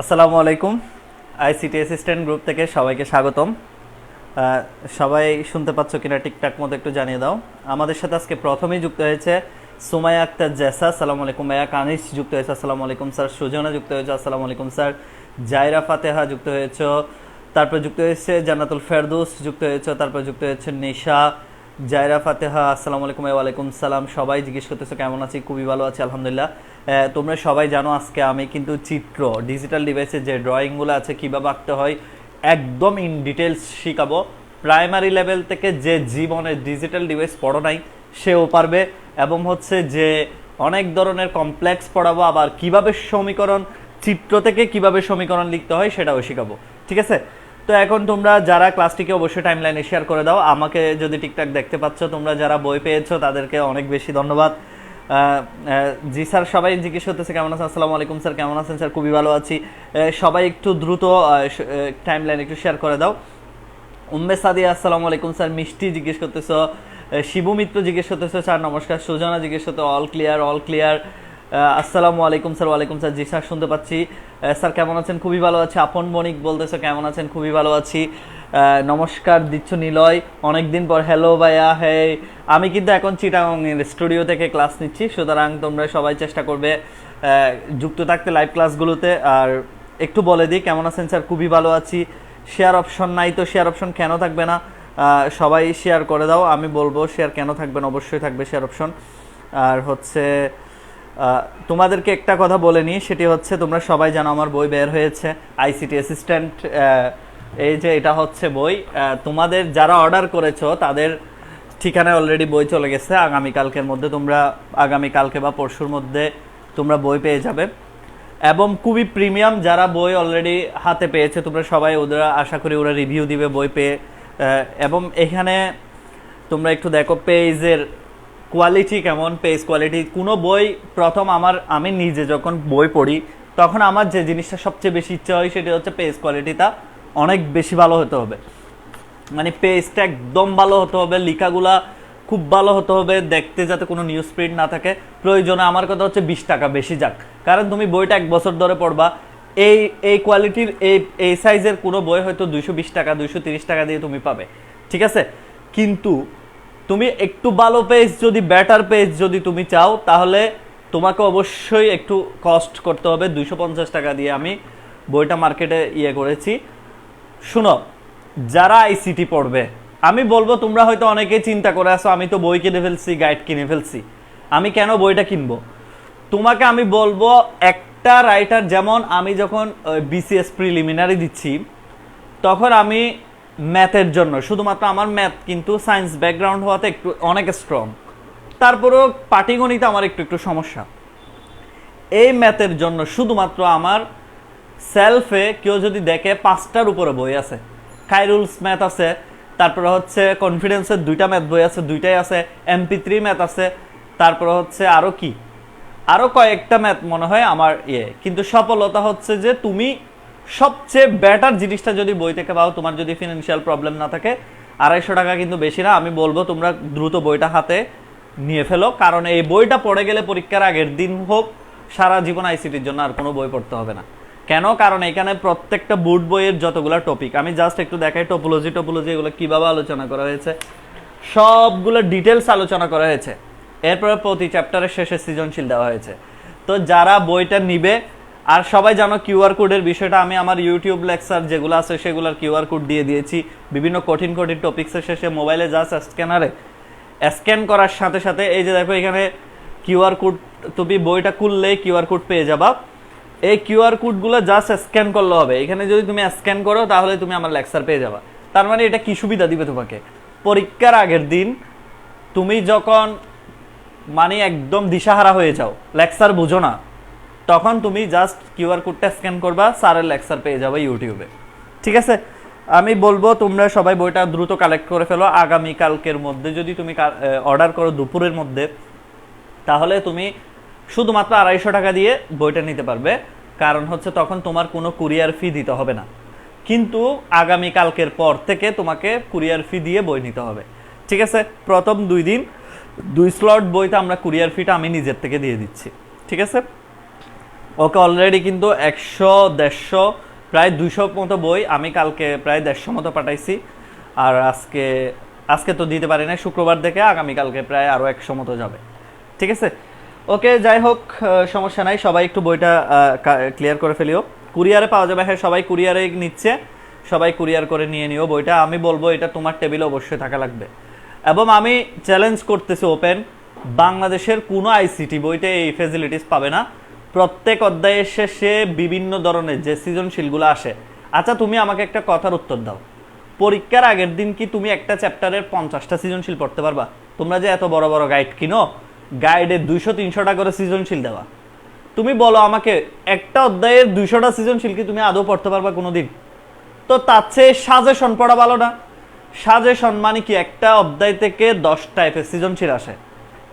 আসসালামু আলাইকুম। ICT assistant group থেকে সবাইকে স্বাগতম। সবাই শুনতে পাচ্ছ কিনা ঠিকঠাক মতো একটু জানিয়ে দাও। আমাদের সাথে আজকে প্রথমেই যুক্ত হয়েছে সুমাইয়া আক্তার জেসা, আসসালামু আলাইকুম। ভাইয়া কানিস যুক্ত হয়েছে, আসসালামু আলাইকুম স্যার। সুজনা যুক্ত হয়েছে, আসসালামু আলাইকুম স্যার। জায়রা ফাতেহা যুক্ত হয়েছে, তারপর যুক্ত হয়েছে জান্নাতুল ফেরদৌস যুক্ত হয়েছে, তারপর যুক্ত হয়েছে নিশা। জায়রা ফাতেহা, আসসালামু আলাইকুম। ওয়ালাইকুম সালাম। সবাই জিজ্ঞেস করতেছো কেমন আছি, খুবই ভালো আছি আলহামদুলিল্লাহ। তোমরা সবাই জানো আজকে আমি কিন্তু চিত্র ডিজিটাল ডিভাইসে যে ড্রয়িংগুলো আছে কীভাবে আঁকতে হয় একদম ইন ডিটেলস শিখাবো। প্রাইমারি লেভেল থেকে যে জীবনে ডিজিটাল ডিভাইস পড়ো নাই সেও পারবে, এবং হচ্ছে যে অনেক ধরনের কমপ্লেক্স পড়াবো, আবার কিভাবে সমীকরণ চিত্র থেকে কিভাবে সমীকরণ লিখতে হয় সেটাও শেখাবো। ঠিক আছে, তো এখন তোমরা যারা ক্লাসটিকে অবশ্যই টাইমলাইনে শেয়ার করে দাও। আমাকে যদি ঠিকঠাক দেখতে পাচ্ছ, তোমরা যারা বই পেয়েছো তাদেরকে অনেক বেশি ধন্যবাদ। জি স্যার, সবাই জিজ্ঞেস করতেছে কেমন আছেন। আসসালামু আলাইকুম স্যার, কেমন আছেন স্যার? খুবই ভালো আছি। সবাই একটু দ্রুত টাইমলাইন একটু শেয়ার করে দাও। উম্মে সাদিয়া, আসসালামু আলাইকুম স্যার। মিষ্টি জিজ্ঞেস করতেছ, শিবু মিত্র জিজ্ঞেস করতেছে স্যার নমস্কার। সুজনা জিজ্ঞেস করতে অল ক্লিয়ার, অল ক্লিয়ার। আসসালামু আলাইকুম স্যার। ওয়ালাইকুম স্যার। জি স্যার শুনতে পাচ্ছি। স্যার কেমন আছেন? খুবই ভালো আছি। আপন বণিক বলতেছে কেমন আছেন? খুবই ভালো আছি। নমস্কার দিচ্ছ নিলয়, অনেকদিন পর। হ্যালো ভাইয়া। হ্যাঁ, আমি কিন্তু এখন চিটাগংয়ের স্টুডিও থেকে ক্লাস নিচ্ছি, সুতরাং তোমরা সবাই চেষ্টা করবে যুক্ত থাকতে লাইভ ক্লাসগুলোতে। আর একটু বলে দিই কেমন আছেন স্যার? খুবই ভালো আছি। শেয়ার অপশন নাই তো, শেয়ার অপশন কেন থাকবে না? সবাই শেয়ার করে দাও, আমি বলবো শেয়ার কেন থাকবে না, অবশ্যই থাকবে শেয়ার অপশন। আর হচ্ছে তোমাদেরকে একটা কথা বলে নিই, সেটি হচ্ছে তোমরা সবাই জানো আমার বই বের হয়েছে আইসিটি অ্যাসিস্ট্যান্ট। এই যে এটা হচ্ছে বই, তোমাদের যারা অর্ডার করেছো তাদের ঠিকানায় অলরেডি বই চলে গেছে। আগামীকালকের মধ্যে তোমরা, আগামীকালকে বা পরশুর মধ্যে তোমরা বই পেয়ে যাবে। এবং খুবই প্রিমিয়াম যারা বই অলরেডি হাতে পেয়েছে তোমরা সবাই, ওদের আশা করি ওরা রিভিউ দিবে বই পেয়ে। এবং এখানে তোমরা একটু দেখো পেজের কোয়ালিটি কেমন, পেজ কোয়ালিটি। কোনো বই প্রথম আমি নিজে যখন বই পড়ি তখন আমার যে জিনিসটা সবচেয়ে বেশি ইচ্ছা হয় সেটা হচ্ছে পেজ কোয়ালিটিটা অনেক বেশি ভালো হতে হবে। মানে পেজটা একদম ভালো হতে হবে, লেখাগুলা খুব ভালো হতে হবে, দেখতে যাতে কোনো নিউজ প্রিন্ট না থাকে। প্রয়োজনে আমার কথা হচ্ছে 20 টাকা বেশি যাক, কারণ তুমি বইটা 1 বছর ধরে পড়বা। এই কোয়ালিটির এই সাইজের কোনো বই হয়তো 220 টাকা 230 টাকা দিয়ে তুমি পাবে, ঠিক আছে। কিন্তু তুমি একটু ভালো পেজ, যদি বেটার পেজ যদি তুমি চাও, তাহলে তোমাকে অবশ্যই একটু কস্ট করতে হবে। 250 টাকা দিয়ে আমি বইটা মার্কেটে করেছি। শুনো, যারা আইসিটি পড়বে, আমি বলবো তোমরা হয়তো অনেকেই চিন্তা করে আসো আমি তো বই কিনে ফেলছি, গাইড কিনে ফেলছি, আমি কেন বইটা কিনবো? তোমাকে আমি বলবো একটা রাইটার, যেমন আমি যখন বিসিএস প্রিলিমিনারি দিচ্ছি তখন আমি ম্যাথের জন্য, শুধুমাত্র আমার ম্যাথ কিন্তু সায়েন্স ব্যাকগ্রাউন্ড হওয়াতে একটু অনেক স্ট্রং, তারপরেও পাটিগণিতে আমার একটু সমস্যা। এই ম্যাথের জন্য শুধুমাত্র আমার সেলফে কেউ যদি দেখে 5টার উপরে বই আছে। কাইরুলস ম্যাথ আছে, তারপরে হচ্ছে কনফিডেন্সের 2টা ম্যাথ বই আছে, 2টাই আছে। MP3 ম্যাথ আছে, তারপরে হচ্ছে আরও কি, আরও কয়েকটা ম্যাথ মনে হয় আমার কিন্তু সফলতা হচ্ছে যে তুমি সবচেয়ে বেটার জিনিসটা যদি বই থেকে পাও, তোমার যদি ফিনান্সিয়াল প্রবলেম না থাকে। 250 টাকা কিন্তু বেশি না। আমি বলবো তোমরা দ্রুত বইটা হাতে নিয়ে ফেলো, কারণ এই বইটা পড়ে গেলে পরীক্ষার আগের দিন হোক, সারা জীবন আইসিটির জন্য আর কোনো বই পড়তে হবে না। কেন? কারণ এখানে প্রত্যেকটা বোর্ড বইয়ের যতগুলো টপিক, আমি জাস্ট একটু দেখাই টোপোলজি এগুলো কিভাবে আলোচনা করা হয়েছে, সবগুলো ডিটেলস আলোচনা করা হয়েছে। এরপরে প্রতি চ্যাপ্টারের শেষে সৃজনশীল দেওয়া হয়েছে। তো যারা বইটা নিবে, আর সবাই জানো কিউআর কোডের বিষয়টা, আমি আমার ইউটিউব লেকচার যেগুলো আছে সেগুলোর কিউআর কোড দিয়ে দিয়েছি। বিভিন্ন কঠিন কঠিন টপিক্সের শেষে মোবাইলে জাস্ট স্ক্যানারে স্ক্যান করার সাথে সাথে এই যে দেখো এখানে কিউআর কোড, তুমি বইটা খুললেই কিউআর কোড পেয়ে যাবা। এই কিউআর কোডগুলো জাস্ট স্ক্যান করলে হবে। এখানে যদি তুমি স্ক্যান করো তাহলে তুমি আমার লেকচার পেয়ে যাবা। তার মানে এটা কি সুবিধা দিবে তোমাকে, পরীক্ষার আগের দিন তুমি যখন মানে একদম দিশাহারা হয়ে যাও, লেকচার বুঝো না, তখন তুমি জাস্ট কিউআর কোডটা স্ক্যান করবা, স্যারের লেকচার পেয়ে যাবে ইউটিউবে। ঠিক আছে, আমি বলবো তোমরা সবাই বইটা দ্রুত কালেক্ট করে ফেলো। আগামীকালকের মধ্যে যদি তুমি অর্ডার করো দুপুরের মধ্যে, তাহলে তুমি শুধুমাত্র 250 টাকা দিয়ে বইটা নিতে পারবে। কারণ হচ্ছে তখন তোমার কোনো কুরিয়ার ফি দিতে হবে না। কিন্তু আগামীকালকের পর থেকে তোমাকে কুরিয়ার ফি দিয়ে বই নিতে হবে। ঠিক আছে, প্রথম 2 দিন 2 স্লট বইতে আমরা কুরিয়ার ফিটা আমি নিজের থেকে দিয়ে দিচ্ছি। ঠিক আছে, ওকে অলরেডি কিন্তু 100, 150, প্রায় 200 মতো বই আমি কালকে প্রায় 150 মতো পাঠাইছি। আর আজকে তো দিতে পারি না, শুক্রবার থেকে আগামীকালকে প্রায় আরও 100 মতো যাবে। ঠিক আছে, ওকে যাই হোক, সমস্যা নাই। সবাই একটু বইটা ক্লিয়ার করে ফেলিও। কুরিয়ারে পাওয়া যাবে, হ্যাঁ সবাই কুরিয়ারে নিচ্ছে, সবাই কুরিয়ার করে নিয়ে নিও বইটা। আমি বলবো এটা তোমার টেবিলে অবশ্যই থাকা লাগবে। এবং আমি চ্যালেঞ্জ করতেছি ওপেন, বাংলাদেশের কোনো আইসিটি বইতে এই ফেসিলিটিস পাবে না। প্রত্যেক অধ্যায়ের শেষে বিভিন্ন ধরনের যে সৃজনশীলগুলো আসে। আচ্ছা তুমি আমাকে একটা কথার উত্তর দাও, পরীক্ষার আগের দিন কি তুমি একটা চ্যাপ্টারের 50টা সৃজনশীল পড়তে পারবা? তোমরা যে এত বড় বড় গাইড কিনো, গাইডে 200-300 টাকা করে সৃজনশীল দেওয়া, তুমি বলো আমাকে একটা অধ্যায়ের 200টা সৃজনশীল কি তুমি আদৌ পড়তে পারবা কোনোদিন? তো তার চেয়ে সাজেশন পড়া ভালো না? সাজেশন মানে কি, একটা অধ্যায় থেকে 10 টাইপের সৃজনশীল আসে,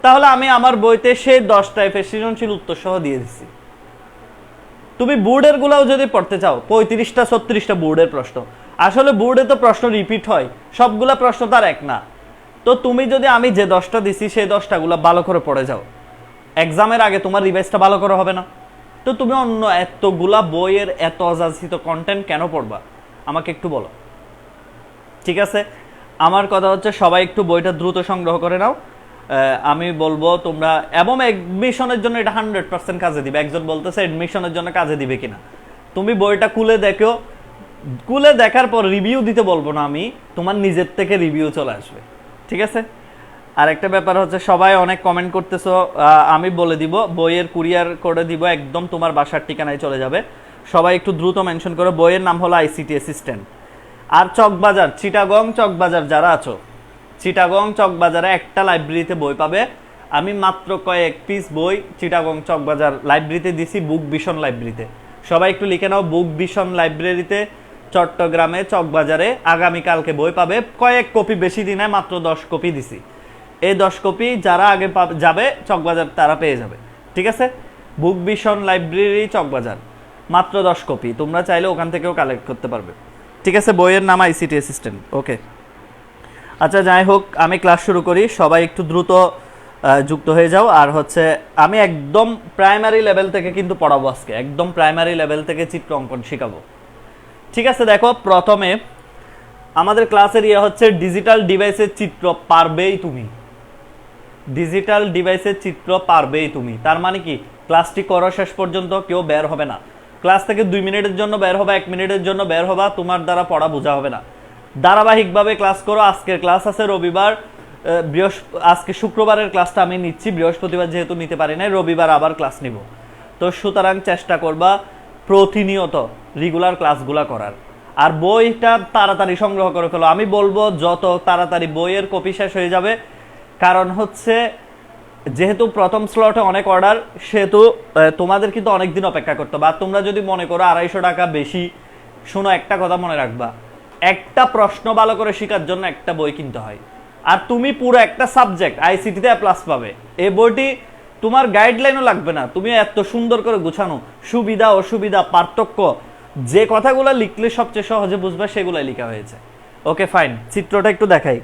তাহলে আমি আমার বইতে সেই 10 টাইপের সৃজনশীল উত্তর সহ দিয়ে দিচ্ছি। তুমি বোর্ডের গুলাও যদি পড়তে চাও, 35টা 36টা বোর্ডের প্রশ্ন, আসলে বোর্ডে তো প্রশ্ন রিপিট হয়, সবগুলা প্রশ্ন তার এক না। তো তুমি যদি আমি যে 10টা দিছি সেই 10টা গুলা ভালো করে পড়ে যাও, এক্সামের আগে তোমার রিভাইজটা ভালো করে হবে না? তো তুমি অন্য এতগুলা বইয়ের এত অযাচিত কন্টেন্ট কেন পড়বা আমাকে একটু বলো। ঠিক আছে, আমার কথা হচ্ছে সবাই একটু বইটা দ্রুত সংগ্রহ করে নাও। আমি বলবো তোমরা, এবং এডমিশনের জন্য এটা 100% কাজে দিবে। একজন বলতেছে এডমিশনের জন্য কাজে দিবে কিনা, তুমি বইটা খুলে দেখো, খুলে দেখার পর রিভিউ দিতে বলবো না আমি, তোমার নিজের থেকে রিভিউ চলে আসবে। ঠিক আছে, আর একটা ব্যাপার হচ্ছে সবাই অনেক কমেন্ট করতেছো, আমি বলে দিব বইয়ের কুরিয়ার করে দিব, একদম তোমার বাসার ঠিকানায় চলে যাবে। সবাই একটু দ্রুত মেনশন করো। বইয়ের নাম হলো আইসিটি অ্যাসিস্ট্যান্ট। আর চকবাজার, চিটাগং চকবাজার যারা আছো, চিটাগং চকবাজারে একটা লাইব্রেরিতে বই পাবে। আমি মাত্র কয়েক পিস বই চিটাগং চকবাজার লাইব্রেরিতে দিছি, বুক ভিশন লাইব্রেরিতে। সবাই একটু লিখে নাও, বুক ভিশন লাইব্রেরিতে চট্টগ্রামে চকবাজারে আগামীকালকে বই পাবে। কয়েক কপি, বেশি দিনে মাত্র 10 কপি দিছি। এই 10 কপি যারা আগে যাবে চকবাজার তারা পেয়ে যাবে। ঠিক আছে, বুক ভিশন লাইব্রেরি চকবাজার, মাত্র 10 কপি, তোমরা চাইলে ওখান থেকেও কালেক্ট করতে পারবে। ঠিক আছে, বইয়ের নাম আইসিটি অ্যাসিস্ট্যান্ট। ওকে, আচ্ছা যাই হোক, আমি ক্লাস শুরু করি। সবাই একটু দ্রুত যুক্ত হয়ে যাও। আর হচ্ছে আমি একদম প্রাইমারি লেভেল থেকে কিন্তু পড়াবো আজকে, একদম প্রাইমারি লেভেল থেকে চিত্র অঙ্কন শেখাবো। ঠিক আছে, দেখো প্রথমে আমাদের ক্লাসের ইয়ে হচ্ছে ডিজিটাল ডিভাইসের চিত্র পারবেই তুমি। ডিজিটাল ডিভাইসের চিত্র পারবেই তুমি, তার মানে কি ক্লাসটি করো শেষ পর্যন্ত, কেউ বের হবে না। ক্লাস থেকে 2 মিনিটের জন্য বের হবে, 1 মিনিটের জন্য বের হবা, তোমার দ্বারা পড়া বোঝা হবে না। ধারাবাহিকভাবে ক্লাস করো। আজকের ক্লাস আছে রবিবার, আজকে শুক্রবারের ক্লাসটা আমি নিচ্ছি, বৃহস্পতিবার যেহেতু নিতে পারি না, রবিবার আবার ক্লাস নিব। তো সুতরাং চেষ্টা করবা প্রতিনিয়ত রেগুলার ক্লাসগুলা করার। আর বইটা তাড়াতাড়ি সংগ্রহ করে ফেলো। আমি বলবো যত তাড়াতাড়ি বইয়ের কপি শেষ হয়ে যাবে, কারণ হচ্ছে যেহেতু প্রথম স্লটে অনেক অর্ডার, সেহেতু তোমাদের কিন্তু অনেকদিন অপেক্ষা করতে হবে। আর তোমরা যদি মনে করো 250 টাকা বেশি, শোনো একটা কথা মনে রাখবা, একটা প্রশ্ন ভালো করে শেখার জন্য একটা বই কিনতে হয়। আর তুমি পুরো একটা সাবজেক্ট আইসিটিতে প্লাস পাবে। এই বইটি তোমার গাইডলাইনও লাগবে না, তুমি এত সুন্দর করে গুছানো, সুবিধা অসুবিধা পার্থক্য, যে কথাগুলো লিখলে সবচেয়ে সহজে বুঝবে সেগুলাই লেখা হয়েছে। ওকে ফাইন, চিত্রটা একটু দেখাই।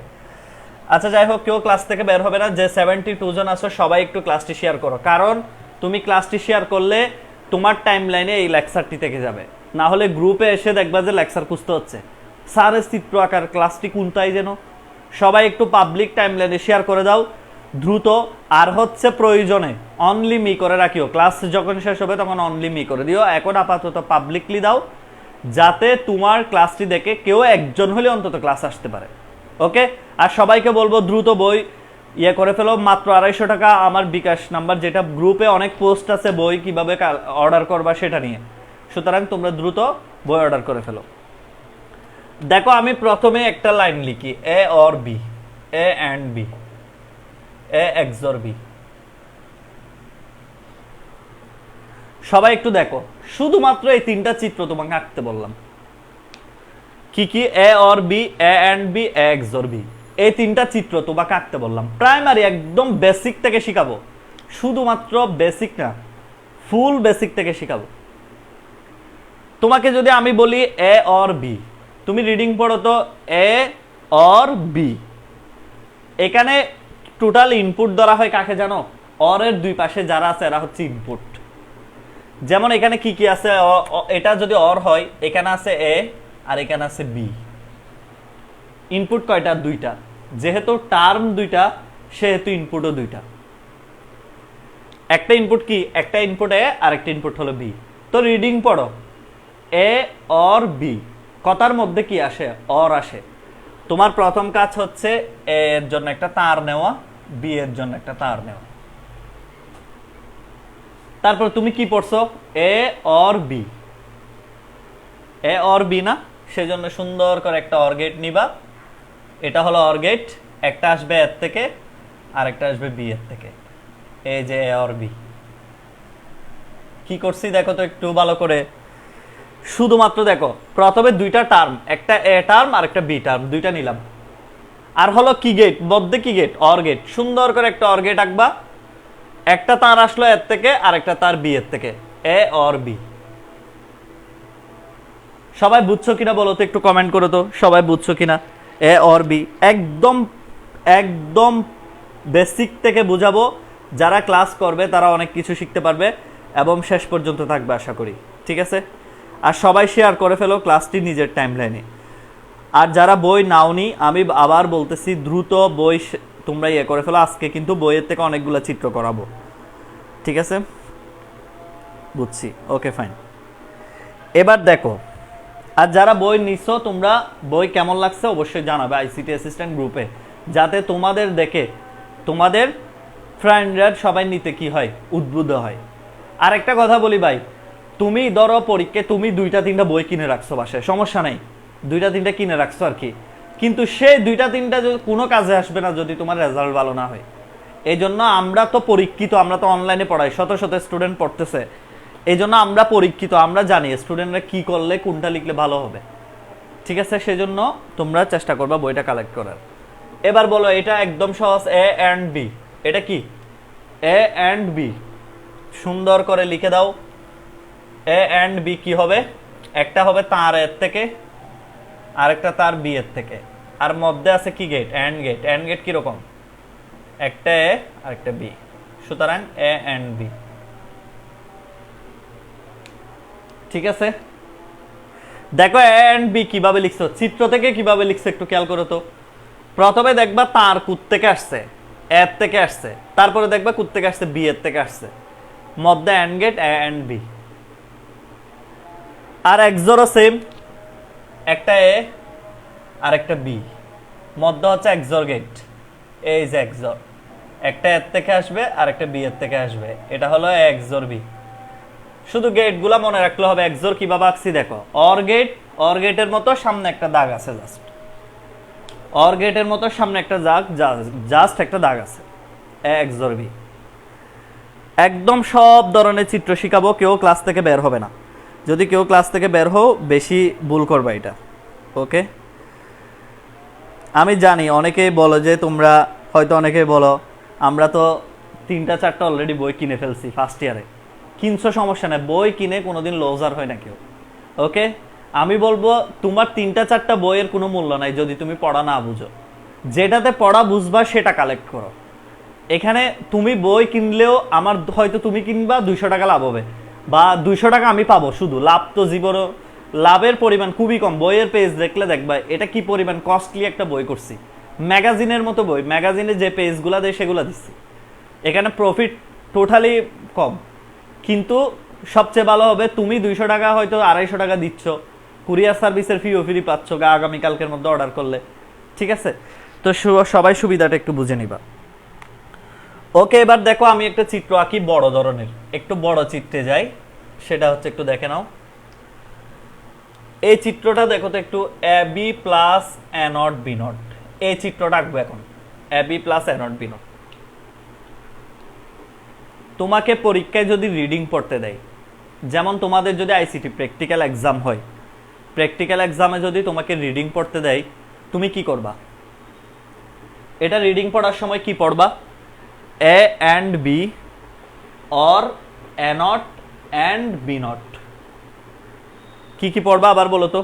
আচ্ছা যাই হোক, কেউ ক্লাস থেকে বের হবে না। যে 72 জন আছো সবাই একটু ক্লাসটি শেয়ার করো, কারণ তুমি ক্লাসটি শেয়ার করলে তোমার টাইম লাইনে এই লেকচারটি থেকে যাবে। না হলে গ্রুপে এসে দেখবা যে লেকচার খুঁজতে হচ্ছে, স্যারের চিত্র আকার ক্লাসটি কোনটাই যেন। সবাই একটু পাবলিক টাইম লাইনে শেয়ার করে দাও দ্রুত। আর হচ্ছে প্রয়োজনে অনলি মি করে রাখিও, ক্লাস যখন শেষ হবে তখন অনলি মি করে দিও। এখন আপাতত পাবলিকলি দাও, যাতে তোমার ক্লাসটি দেখে কেউ একজন হলে অন্তত ক্লাস আসতে পারে। ওকে, আর সবাইকে বলবো দ্রুত বই ইয়ে করে ফেলো। মাত্র 250 টাকা আমার বিকাশ নাম্বার, যেটা গ্রুপে অনেক পোস্ট আছে বই কিভাবে অর্ডার করবা সেটা নিয়ে। সুতরাং তোমরা দ্রুত বই অর্ডার করে ফেলো। দেখো আমি প্রথমে একটা লাইন লিখি, A or B, A and B, A XOR B. সবাই একটু দেখো, শুধুমাত্র এই 3টা চিত্র তোমাকে আঁকতে বললাম। কি কি? A or B, A and B, A XOR B. এই 3টা চিত্র তোমাকে আঁকতে বললাম। প্রাইমারি একদম বেসিক থেকে শিখাবো, শুধুমাত্র বেসিক না, ফুল বেসিক থেকে শিখাবো। তোমাকে যদি আমি বলি এ অর বি, তুমি রিডিং পড়ো তো, এ অর বি। এখানে টোটাল ইনপুট ধরা হয় কাকে জানো? অর এর দুই পাশে যারা আছে এরা হচ্ছে ইনপুট। যেমন এখানে কি কি আছে? এটা যদি অর হয়, এখানে আছে এ আর এখানে আছে বি। ইনপুট কয়টা? 2টা। যেহেতু টার্ম 2টা সেহেতু ইনপুটও 2টা। একটা ইনপুট কি? একটা ইনপুট এ আর একটা ইনপুট হলো বি। তো রিডিং পড়ো, এ অর বি, কথার মধ্যে কি আসে? অর আসে। তোমার প্রথম কাজ হচ্ছে এ এর জন্য একটা তার নেওয়া, বি এর জন্য একটা তার নেওয়া। তারপর তুমি কি পড়ছো? A or B, A or B না, সেজন্য সুন্দর করে একটা অর গেট নিবা। এটা হলো অর গেট, একটা আসবে এর থেকে আর একটা আসবে বি এর থেকে। এই যে এ অর বি। কি করছি দেখো তো একটু ভালো করে, শুধুমাত্র দেখো প্রথমে 2টা টার্ম, একটা এ টার্ম আর একটা বি টার্ম, 2টা নিলাম। আর হলো কি গেট? মধ্যে কি গেট? Or gate. সুন্দর করে একটা অর গেট আঁকবা। একটা তার আসলো এর থেকে আর একটা তার বি এর থেকে, এ অর বি। সবাই বুঝছো কিনা বলো তো, একটু কমেন্ট করো তো সবাই বুঝছো কিনা। এ অর বি একদম একদম বেসিক থেকে বুঝাবো। যারা ক্লাস করবে তারা অনেক কিছু শিখতে পারবে এবং শেষ পর্যন্ত থাকবে আশা করি। ঠিক আছে? আর সবাই শেয়ার করে ফেলো ক্লাসটি নিজের টাইমলাইনে। আর যারা বই নাওনি, আমি আবার বলতেছি দ্রুত বই তোমরা ইয়ে করে ফেলো। আজকে কিন্তু বইয়ের থেকে অনেকগুলো চিত্র করাবো। ঠিক আছে? বুঝছি, ওকে ফাইন। এবার দেখো, আর যারা বই নিছো তোমরা বই কেমন লাগছে অবশ্যই জানাবে আইসিটি অ্যাসিস্ট্যান্ট গ্রুপে, যাতে তোমাদের দেখে তোমাদের ফ্রেন্ডরা সবাই নিতে কি হয়, উদ্বুদ্ধ হয়। আর একটা কথা বলি ভাই, তুমি ধরো পরীক্ষায় তুমি 2টা-3টা বই কিনে রাখছো বাসায়, সমস্যা নেই, 2টা-3টা কিনে রাখছো আর কি, কিন্তু সেই 2টা-3টা কোনো কাজে আসবে না যদি তোমার রেজাল্ট ভালো না হয়। এই জন্য আমরা তো পরীক্ষিত, আমরা তো অনলাইনে পড়াই, শত শত স্টুডেন্ট পড়তেছে। এই জন্য আমরা পরীক্ষিত, আমরা জানি স্টুডেন্টরা কি করলে কোনটা লিখলে ভালো হবে। ঠিক আছে? সেজন্য তোমরা চেষ্টা করবা বইটা কালেক্ট করার। এবার বলো, এটা একদম সহজ, এ অ্যান্ড বি। এটা কি? A and B. সুন্দর করে লিখে দাও, এ অ্যান্ড বি কি হবে? একটা হবে তার এর থেকে আরেকটা তার বি এর থেকে, আর মধ্যে আছে কি gate? And gate. And gate কিরকম? একটা এ আর একটা বি, সুতরাং এ অ্যান্ড বি। ঠিক আছে? দেখো এ অ্যান্ড বি কিভাবে লিখছো, চিত্র থেকে কিভাবে লিখছো একটু খেয়াল করো তো। প্রথমে দেখবা তার কুত থেকে আসছে, এর থেকে আসছে, তারপরে দেখবা কুত থেকে আসছে, বি এর থেকে আসছে, মধ্যে and gate, A and B. আর এক্সরও সেম, একটা এ আর একটা বি, মধ্যে হচ্ছে এক্সর গেট। এই যে এক্সর, একটা এর থেকে আসবে আর একটা বি এর থেকে আসবে, এটা হলো এক্সর বি। শুধু গেট গুলা মনে রাখলে হবে। এক্সর কিভাবে আঁকছি দেখো, অর গেট, অর গেটের মতো সামনে একটা দাগ আছে, জাস্ট অর গেটের মতো সামনে একটা দাগ, জাস্ট একটা দাগ আছে, এক্সর বি। একদম সব ধরনের চিত্র শিখাবো, কেউ ক্লাস থেকে বের হবে না। যদি কেউ ক্লাস থেকে বের হও বেশি ভুল করবা এটা। ওকে? আমি জানি অনেকেই বলো যে তোমরা হয়তো অনেকেই বলো আমরা তো 3টা-4টা অলরেডি বই কিনে ফেলছি ফার্স্ট ইয়ারে। কিনছো, সমস্যা নেই, বই কিনে কোনোদিন লজার হয় না কেউ। ওকে? আমি বলবো তোমার 3টা-4টা বইয়ের কোনো মূল্য নাই যদি তুমি পড়া না বুঝো। যেটাতে পড়া বুঝবা সেটা কালেক্ট করো। এখানে তুমি বই কিনলেও আমার হয়তো তুমি কিনবা 200 টাকা লাভ হবে, বা 200 টাকা আমি পাবো শুধু, লাভ তো জীবনও, লাভের পরিমাণ খুবই কম। বইয়ের পেজ দেখলে দেখবা এটা কি পরিমাণ কস্টলি একটা বই করছি, ম্যাগাজিনের মতো বই, ম্যাগাজিনে যে পেজগুলো দেয় সেগুলো দিচ্ছি। এখানে প্রফিট টোটালি কম, কিন্তু সবচেয়ে ভালো হবে তুমি 200 টাকা হয়তো 250 টাকা দিচ্ছ, কুরিয়ার সার্ভিসের ফিও ফ্রি পাচ্ছ আগামীকালকের মধ্যে অর্ডার করলে, ঠিক আছে? তো সবাই সুবিধাটা একটু বুঝে নিবা। ওকে, এবার দেখো আমি একটা চিত্র আঁকি বড় ধরনের, একটু বড় চিত্রে যাই, সেটা হচ্ছে একটু দেখে নাও। এই চিত্রটা দেখো তো একটু, A B plus A not B not, এই চিত্রটা আঁকবো এখন, A B plus A not B not. তোমাকে পরীক্ষায় যদি রিডিং পড়তে দেয়, যেমন তোমাদের যদি আইসিটি প্র্যাকটিক্যাল এক্সাম হয়, প্র্যাকটিক্যাল এক্সামে যদি তোমাকে রিডিং পড়তে দেয়, তুমি কি করবা? এটা রিডিং পড়ার সময় কি পড়বা? A and B or A not and B not. কি কি পড়বা আবার বলো তো?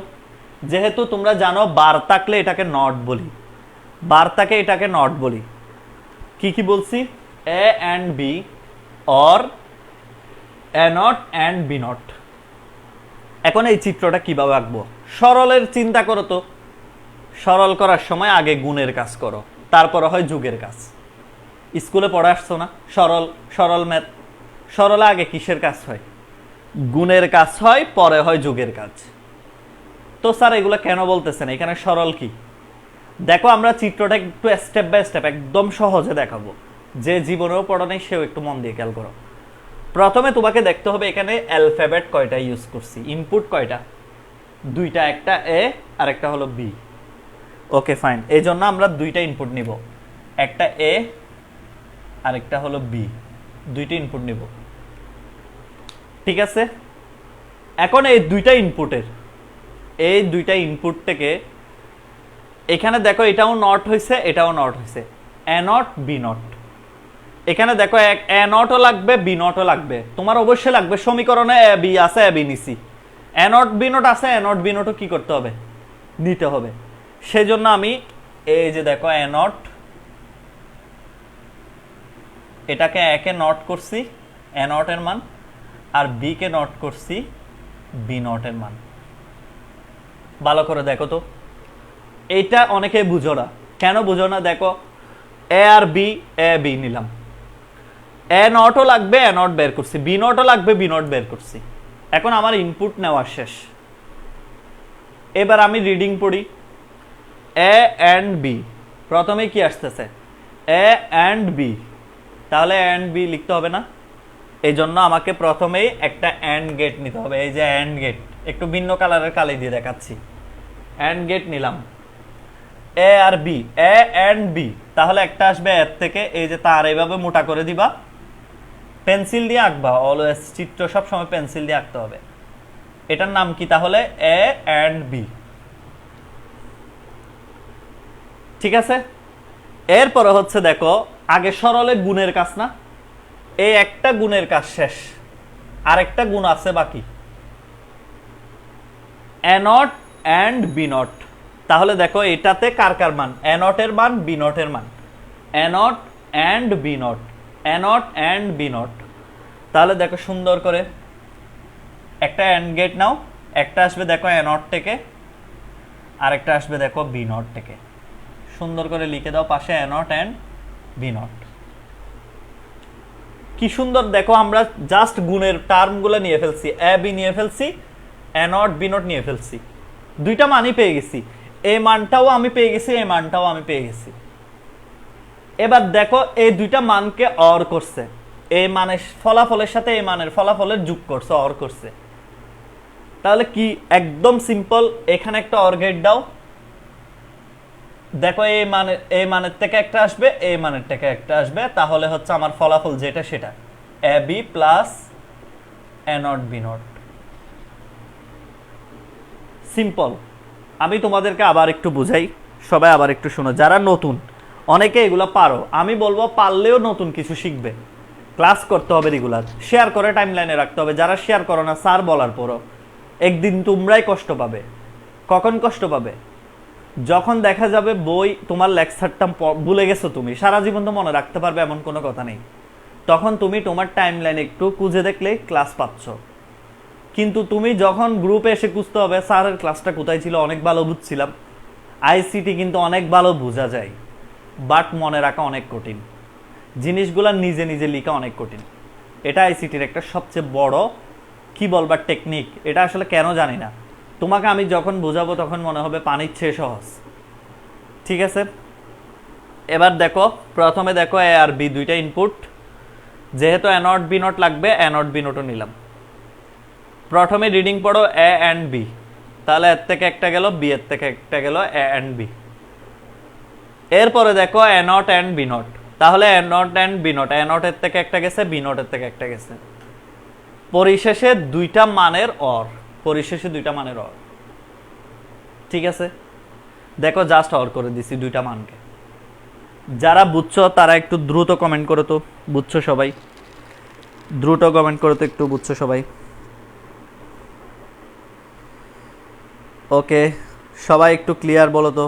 যেহেতু তোমরা জানো বার থাকলে এটাকে নট বলি, বার থাকে এটাকে নট বলি। কি কি বলছি? A and B or A not and B not. এখন এই চিত্রটা কিভাবে আঁকবো? সরলের চিন্তা করো তো। সরল করার সময় আগে গুণের কাজ করো, তারপরে হয় যোগের কাজ। স্কুলে পড়ে আসছো না সরল ম্যাথ? সরলে আগে কিসের কাজ হয়? গুণের কাজ হয়, পরে হয় যোগের কাজ। তো স্যার এগুলো কেন বলতেছেন, এখানে সরল কি? দেখো আমরা চিত্রটা একটু স্টেপ বাই স্টেপ একদম সহজে দেখাবো, যে জীবনেও পড়া নেই সেও একটু মন দিয়ে খেয়াল করো। প্রথমে তোমাকে দেখতে হবে এখানে অ্যালফাবেট কয়টা ইউজ করছি, ইনপুট কয়টা? দুইটা, একটা এ আর একটা হলো বি। ওকে ফাইন, এই জন্য আমরা দুইটা ইনপুট নিব, একটা এ আর একটা হলো বি, দুইটা ইনপুট নিব, ঠিক আছে? এখন এই দুইটা ইনপুট থেকে এখানে দেখো এটাও নট হয়েছে, এটাও নট হয়েছে, এ নট বি নট। এখানে দেখো এ নটও লাগবে, বি নটও লাগবে, তোমার অবশ্যই লাগবে। সমীকরণে এ বি আছে, এ বি নিছি, এ নট বি নট আছে, এ নট বি নটও কি করতে হবে? নিতে হবে। সেজন্য আমি এই যে দেখো এ নট, এটাকে একে নট করছি এ নট এর মান, আর বি কে নট করছি বি নট এর মান। ভালো করে দেখো তো, এইটা অনেকে বুঝো না। কেন বুঝো না? দেখো এ আর বি, এ বি নিলাম, এ নটও লাগবে, এ নট বের করছি, বি নটও লাগবে, বি নট বের করছি। এখন আমার ইনপুট নেওয়া শেষ। এবার আমি রিডিং পড়ি, এ অ্যান্ড বি। প্রথমে কি আসতেছে? এ অ্যান্ড বি, তাহলে অ্যান্ড বি লিখতে হবে না? এই জন্য আমাকে প্রথমেই একটা অ্যান্ড গেট নিতে হবে। এই যে অ্যান্ড গেট, একটু ভিন্ন কালারের কালি দিয়ে দেখাচ্ছি। অ্যান্ড গেট নিলাম, এ আর বি, এ অ্যান্ড বি, তাহলে একটা আসবে এর থেকে, এই যে তার এইভাবে মোটা করে দিবা, পেন্সিল দিয়ে আঁকবা, অলওয়েজ চিত্র সবসময় পেন্সিল দিয়ে আঁকতে হবে। এটার নাম কি তাহলে? এ অ্যান্ড বি, ঠিক আছে? এরপরে হচ্ছে দেখো আগে সরলে গুণের কাজ না, এই একটা গুণের কাজ শেষ, আর একটা গুণ আছে বাকি, এ নট অ্যান্ড বি নট। তাহলে দেখো এটাতে কার কার মান? এ নট এর মান, বি নট এর মান, A not and B not, A not and B not. তাহলে দেখো সুন্দর করে একটা অ্যান্ড গেট নাও, একটা আসবে দেখো এ নট থেকে, আর একটা আসবে দেখো বি নট থেকে। সুন্দর করে লিখে দাও পাশে এ নট অ্যান্ড বি নট। কি সুন্দর দেখো, আমরা জাস্ট গুণের টার্মগুলো নিয়ে ফেলছি, এ বি নিয়ে ফেলছি, এ নট বি নট নিয়ে ফেলছি, দুইটা মানই পেয়ে গেছি। এই মানটাও আমি পেয়ে গেছি, এই মানটাও আমি পেয়ে গেছি। এবার দেখো এই দুইটা মানকে অর করছে, এই মানের ফলাফলের সাথে এই মানের ফলাফলের যোগ করছে, অর করছে। তাহলে কি একদম সিম্পল, এখানে একটা অর গেট দাও, দেখো এই মানের থেকে একটা আসবে, এই মানের থেকে একটা আসবে, তাহলে হচ্ছে আমার ফলাফল যেটা সেটা A B plus A not B not. Simple. আমি তোমাদেরকে আবার একটু বুঝাই, সবাই আবার একটু শোনো, যারা নতুন, অনেকে এগুলো পারো, আমি বলবো পারলেও নতুন কিছু শিখবে, ক্লাস করতে হবে রেগুলার, শেয়ার করে টাইম লাইনে রাখতে হবে। যারা শেয়ার করো না, স্যার বলার পরও একদিন তোমরাই কষ্ট পাবে। কখন কষ্ট পাবে? যখন দেখা যাবে বই তোমার লেকচারটা ভুলে গেছো, তুমি সারা জীবন তো মনে রাখতে পারবে এমন কোনো কথা নেই, তখন তুমি তোমার টাইম লাইন একটু খুঁজে দেখলে ক্লাস পাচ্ছ, কিন্তু তুমি যখন গ্রুপে এসে খুঁজতে হবে স্যারের ক্লাসটা কোথায় ছিল, অনেক ভালো বুঝছিলাম। আইসিটি কিন্তু অনেক ভালো বোঝা যায়, বাট মনে রাখা অনেক কঠিন, জিনিসগুলো নিজে নিজে লেখা অনেক কঠিন। এটা আইসিটির একটা সবচেয়ে বড় কি বলবার টেকনিক। এটা আসলে কেন জানি না, তোমাকে আমি যখন বোঝাবো তখন মনে হবে পানির চেয়ে সহজ। ঠিক আছে, এবার দেখো, প্রথমে দেখো এ আর বি দুইটা ইনপুট, যেহেতু এ নট বি নট লাগবে, এ নট বি নটও নিলাম। প্রথমে রিডিং পড়ো এ অ্যান্ড বি, তাহলে এর থেকে একটা গেল, বি এর থেকে একটা গেল, এ অ্যান্ড বি। এরপরে দেখো A not and B not, তাহলে A not and B not, A not এর থেকে একটা গেছে, বি নট এর থেকে একটা গেছে। পরিশেষে দুইটা মানের অর, পরিশেষে দুইটা মানের অর। ঠিক আছে, দেখো জাস্ট অর করে দিছি দুইটা মানকে। যারা বুঝছো তারা একটু দ্রুত কমেন্ট করো তো, বুঝছো সবাই? দ্রুত কমেন্ট করো তো একটু, বুঝছো সবাই? ওকে, সবাই একটু ক্লিয়ার বলো তো,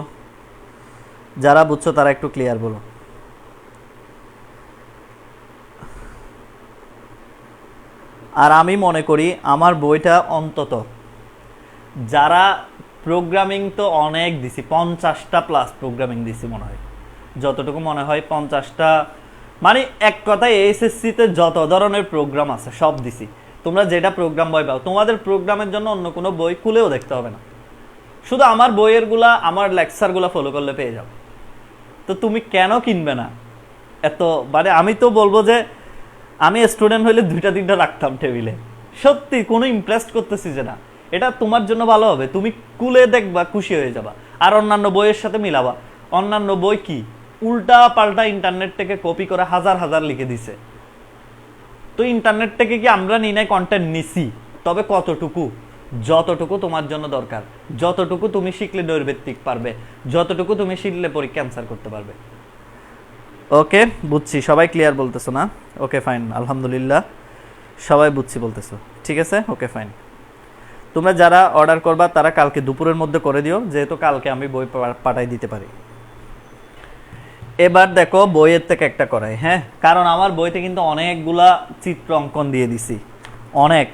যারা বুঝছো তারা একটু ক্লিয়ার বলো। আর আমি মনে করি আমার বইটা অন্তত যারা প্রোগ্রামিং তো অনেক দিছি, 50টা প্লাস প্রোগ্রামিং দিছি মনে হয়, যতটুকু মনে হয় 50টা, মানে এক কথায় এইচএসসিতে যত ধরনের প্রোগ্রাম আছে সব দিছি। তোমরা যেটা প্রোগ্রাম বই পাও, তোমাদের প্রোগ্রামের জন্য অন্য কোনো বই খুলেও দেখতে হবে না, শুধু আমার বইয়েরগুলা, আমার লেকচারগুলো ফলো করলে পেয়ে যাও। তো তুমি কেন কিনবে না এত? মানে আমি তো বলবো যে আমি স্টুডেন্ট হইলে 2-3টা রাখতাম টেবিলে, সত্যি কোনো ইমপ্রেসড করতেছি যে না, এটা তোমার জন্য ভালো হবে, তুমি কুলে দেখবা, খুশি হয়ে যাবা, আর অন্যান্য বইয়ের সাথে মিলাবা। অন্যান্য বই কি উল্টা পাল্টা ইন্টারনেট থেকে কপি করে হাজার হাজার লিখে দিছে। তো ইন্টারনেট থেকে কি আমরা নিই নাই কন্টেন্ট নিছি, তবে কতটুকু? যতটুকু তোমার জন্য দরকার, যতটুকু তুমি শিখলে নৈর্ব্যক্তিক পারবে, যতটুকু তুমি শিখলে পরীক্ষা অ্যান্সার করতে পারবে। ওকে, বুঝছি, সবাই ক্লিয়ার বলতেছো না? ওকে ফাইন, আলহামদুলিল্লাহ, সবাই বুঝছি বলতেছো। ঠিক আছে, ওকে ফাইন। তোমরা যারা অর্ডার করবা তারা কালকে দুপুরের মধ্যে করে দিও, যেহেতু কালকে আমি বই পাঠাই দিতে পারি। এবার দেখো বইয়ের থেকে একটা করাই, হ্যাঁ, কারণ আমার বইতে কিন্তু অনেকগুলা চিত্র অঙ্কন দিয়ে দিছি, অনেক।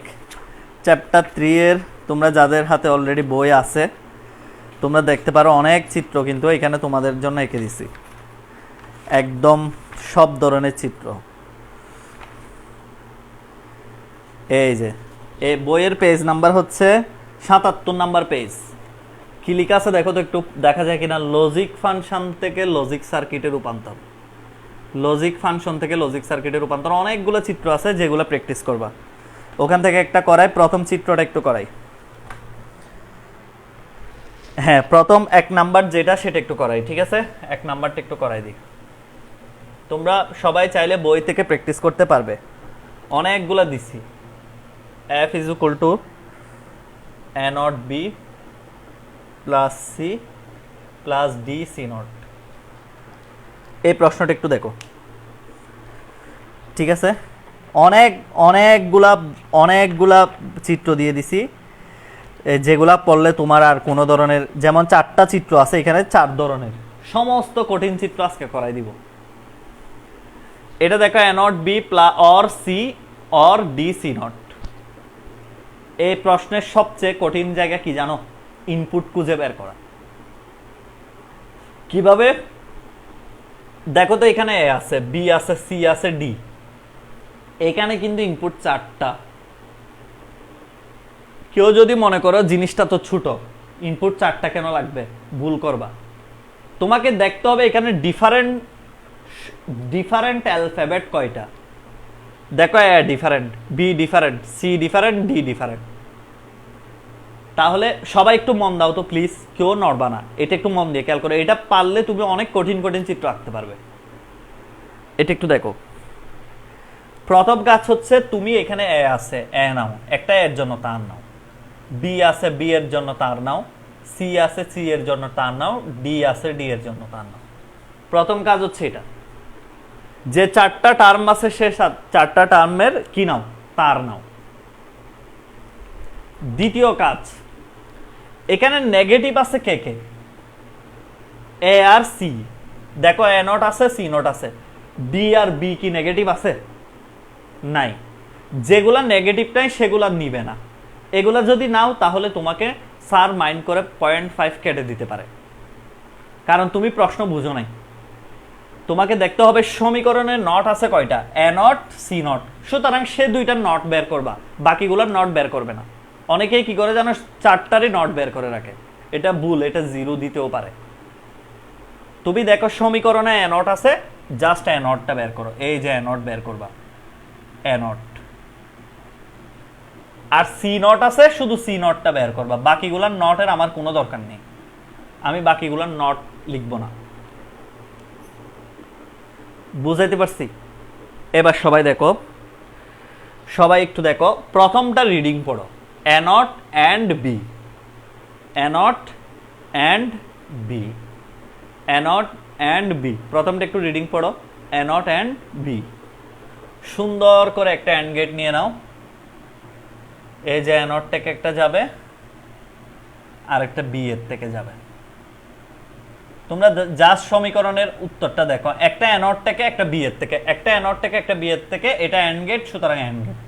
চ্যাপ্টার 3 এর তোমরা যাদের হাতে অলরেডি বই আছে তোমরা দেখতে পারো অনেক চিত্র কিন্তু এখানে তোমাদের জন্য এঁকে দিছি, একদম সব ধরনের চিত্র। এই যে এই বইয়ের পেজ নাম্বার হচ্ছে 77 নাম্বার পেজ। কি লেখা আছে দেখো তো একটু, দেখা যায় কিনা? লজিক ফাংশন থেকে লজিক সার্কিটের রূপান্তর, লজিক ফাংশন থেকে লজিক সার্কিটের রূপান্তর। অনেকগুলো চিত্র আছে যেগুলো প্র্যাকটিস করবা, ওখান থেকে একটা করাই। প্রথম চিত্রটা একটু করাই, হ্যাঁ, প্রথম 1 নাম্বার যেটা সেটা একটু করাই। ঠিক আছে, 1 নাম্বারটা একটু করাই দিই। তোমরা সবাই চাইলে বই থেকে প্র্যাকটিস করতে পারবে, অনেকগুলো দিছি। f is equal to a naught b plus c plus d c naught। এই প্রশ্নটা একটু দেখো, ঠিক আছে? অনেকগুলা চিত্র দিয়ে দিছি, যেগুলা পড়লে তোমার আর কোনো ধরনের, যেমন 4টা চিত্র আছে এখানে, 4 ধরনের সমস্ত কঠিন চিত্র আজকে করাই দিব। এটা দেখো, a naught b or c or d c naught। এই প্রশ্নের সবচেয়ে কঠিন জায়গা কি জানো? ইনপুট খুঁজে বের করা। কিভাবে? দেখো তো, এখানে এ আছে, বি আছে, সি আছে, ডি। এখানে কিন্তু ইনপুট 4টা। কেউ যদি মনে করো জিনিসটা তো ছোট, ইনপুট 4টা কেন লাগবে, ভুল করবা। তোমাকে দেখতে হবে এখানে ডিফারেন্ট অ্যালফাবেট কয়টা। দেখো, a different, B different, see different, D different. তাহলে সবাই একটু মন দাও তো প্লিজ, কেউ নড়বা না, এটা একটু মন দিয়ে খেয়াল করো। এটা পারলে তুমি অনেক কঠিন কঠিন চিত্র আঁকতে পারবে। এটা একটু দেখো। প্রথম কাজ হচ্ছে, তুমি এখানে এ আছে, এ নাও, একটা এর জন্য তার নাও। বি আছে, বি এর জন্য তার নাও। সি আছে, সি এর জন্য তার নাও। ডি আছে, ডি এর জন্য তার নাও। প্রথম কাজ হচ্ছে এটা, যে 4টা টার্ম আছে সে 4টা টার্মের কি নাও, তার নাও। দ্বিতীয় কাজ, এখানে নেগেটিভ আছে কে কে? এ আর সি। দেখো, এ নট আছে, সি নট আছে। ডি আর বি কি নেগেটিভ আছে? নাই। যেগুলা নেগেটিভ নাই সেগুলা নিবে না। এগুলা যদি নাও তাহলে তোমাকে স্যার মাইন্ড করে 0.5 কেটে দিতে পারে, কারণ তুমি প্রশ্ন বুঝো নাই। তোমাকে দেখতে হবে সমীকরণের নট আছে কয়টা, এ নট সি নট, সুতরাং সে দুইটা নট বের করবা, বাকিগুলোর নট বের করবে না। অনেকেই কি করে জানো, 4টারই নট বের করে রাখে, এটা ভুল, এটা জিরো দিতেও পারে। তুমি দেখো সমীকরণে এ নট আছে, জাস্ট এ নটটা বের করো, এই যে এ নট বের করবা, এ নট। আর সি নট আছে, শুধু সি নটটা বের করবা, বাকিগুলার নটের আমার কোনো দরকার নেই, আমি বাকিগুলার নট লিখবো না। বুঝাইতে পারছি? এবার সবাই দেখো, সবাই একটু দেখো, প্রথমটা রিডিং পড়ো, A not and B, A not and B, A not and B, প্রথমটা একটু রিডিং পড়ো, এ নট অ্যান্ড বি। সুন্দর করে একটা অ্যান্ড গেট নিয়ে নাও, এই যে এ নট থেকে একটা যাবে আর একটা বি এর থেকে যাবে। তোমরা জাস্ট সমীকরণের উত্তরটা দেখো, একটা এ নট থেকে একটা বি এর থেকে, একটা এ নট থেকে একটা বি এর থেকে, এটা অ্যান্ড গেট, সুতরাং অ্যান্ড গেট।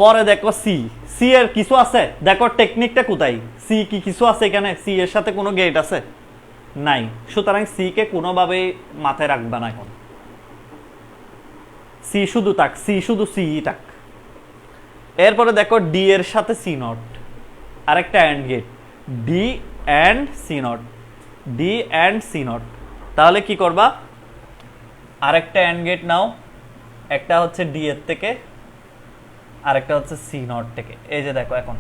পরে দেখো সি, সি এর কিছু আছে, দেখো টেকনিকটা কোথায়, সি কি কিছু আছে এখানে, সি এর সাথে কোনো গেট আছে নাই, সুতরাং সি কে কোনোভাবেই মাথায় রাখবা না এখন, সি শুধু থাক, সি শুধু সি থাক। এরপরে দেখো ডি এর সাথে সি নট, আরেকটা and gate, D and C not, D and C not. তাহলে কি করবা, আরেকটা অ্যান্ড গেট নাও, একটা হচ্ছে ডি এর থেকে আরেকটা হচ্ছে সি নট থেকে। এই যে দেখো এখন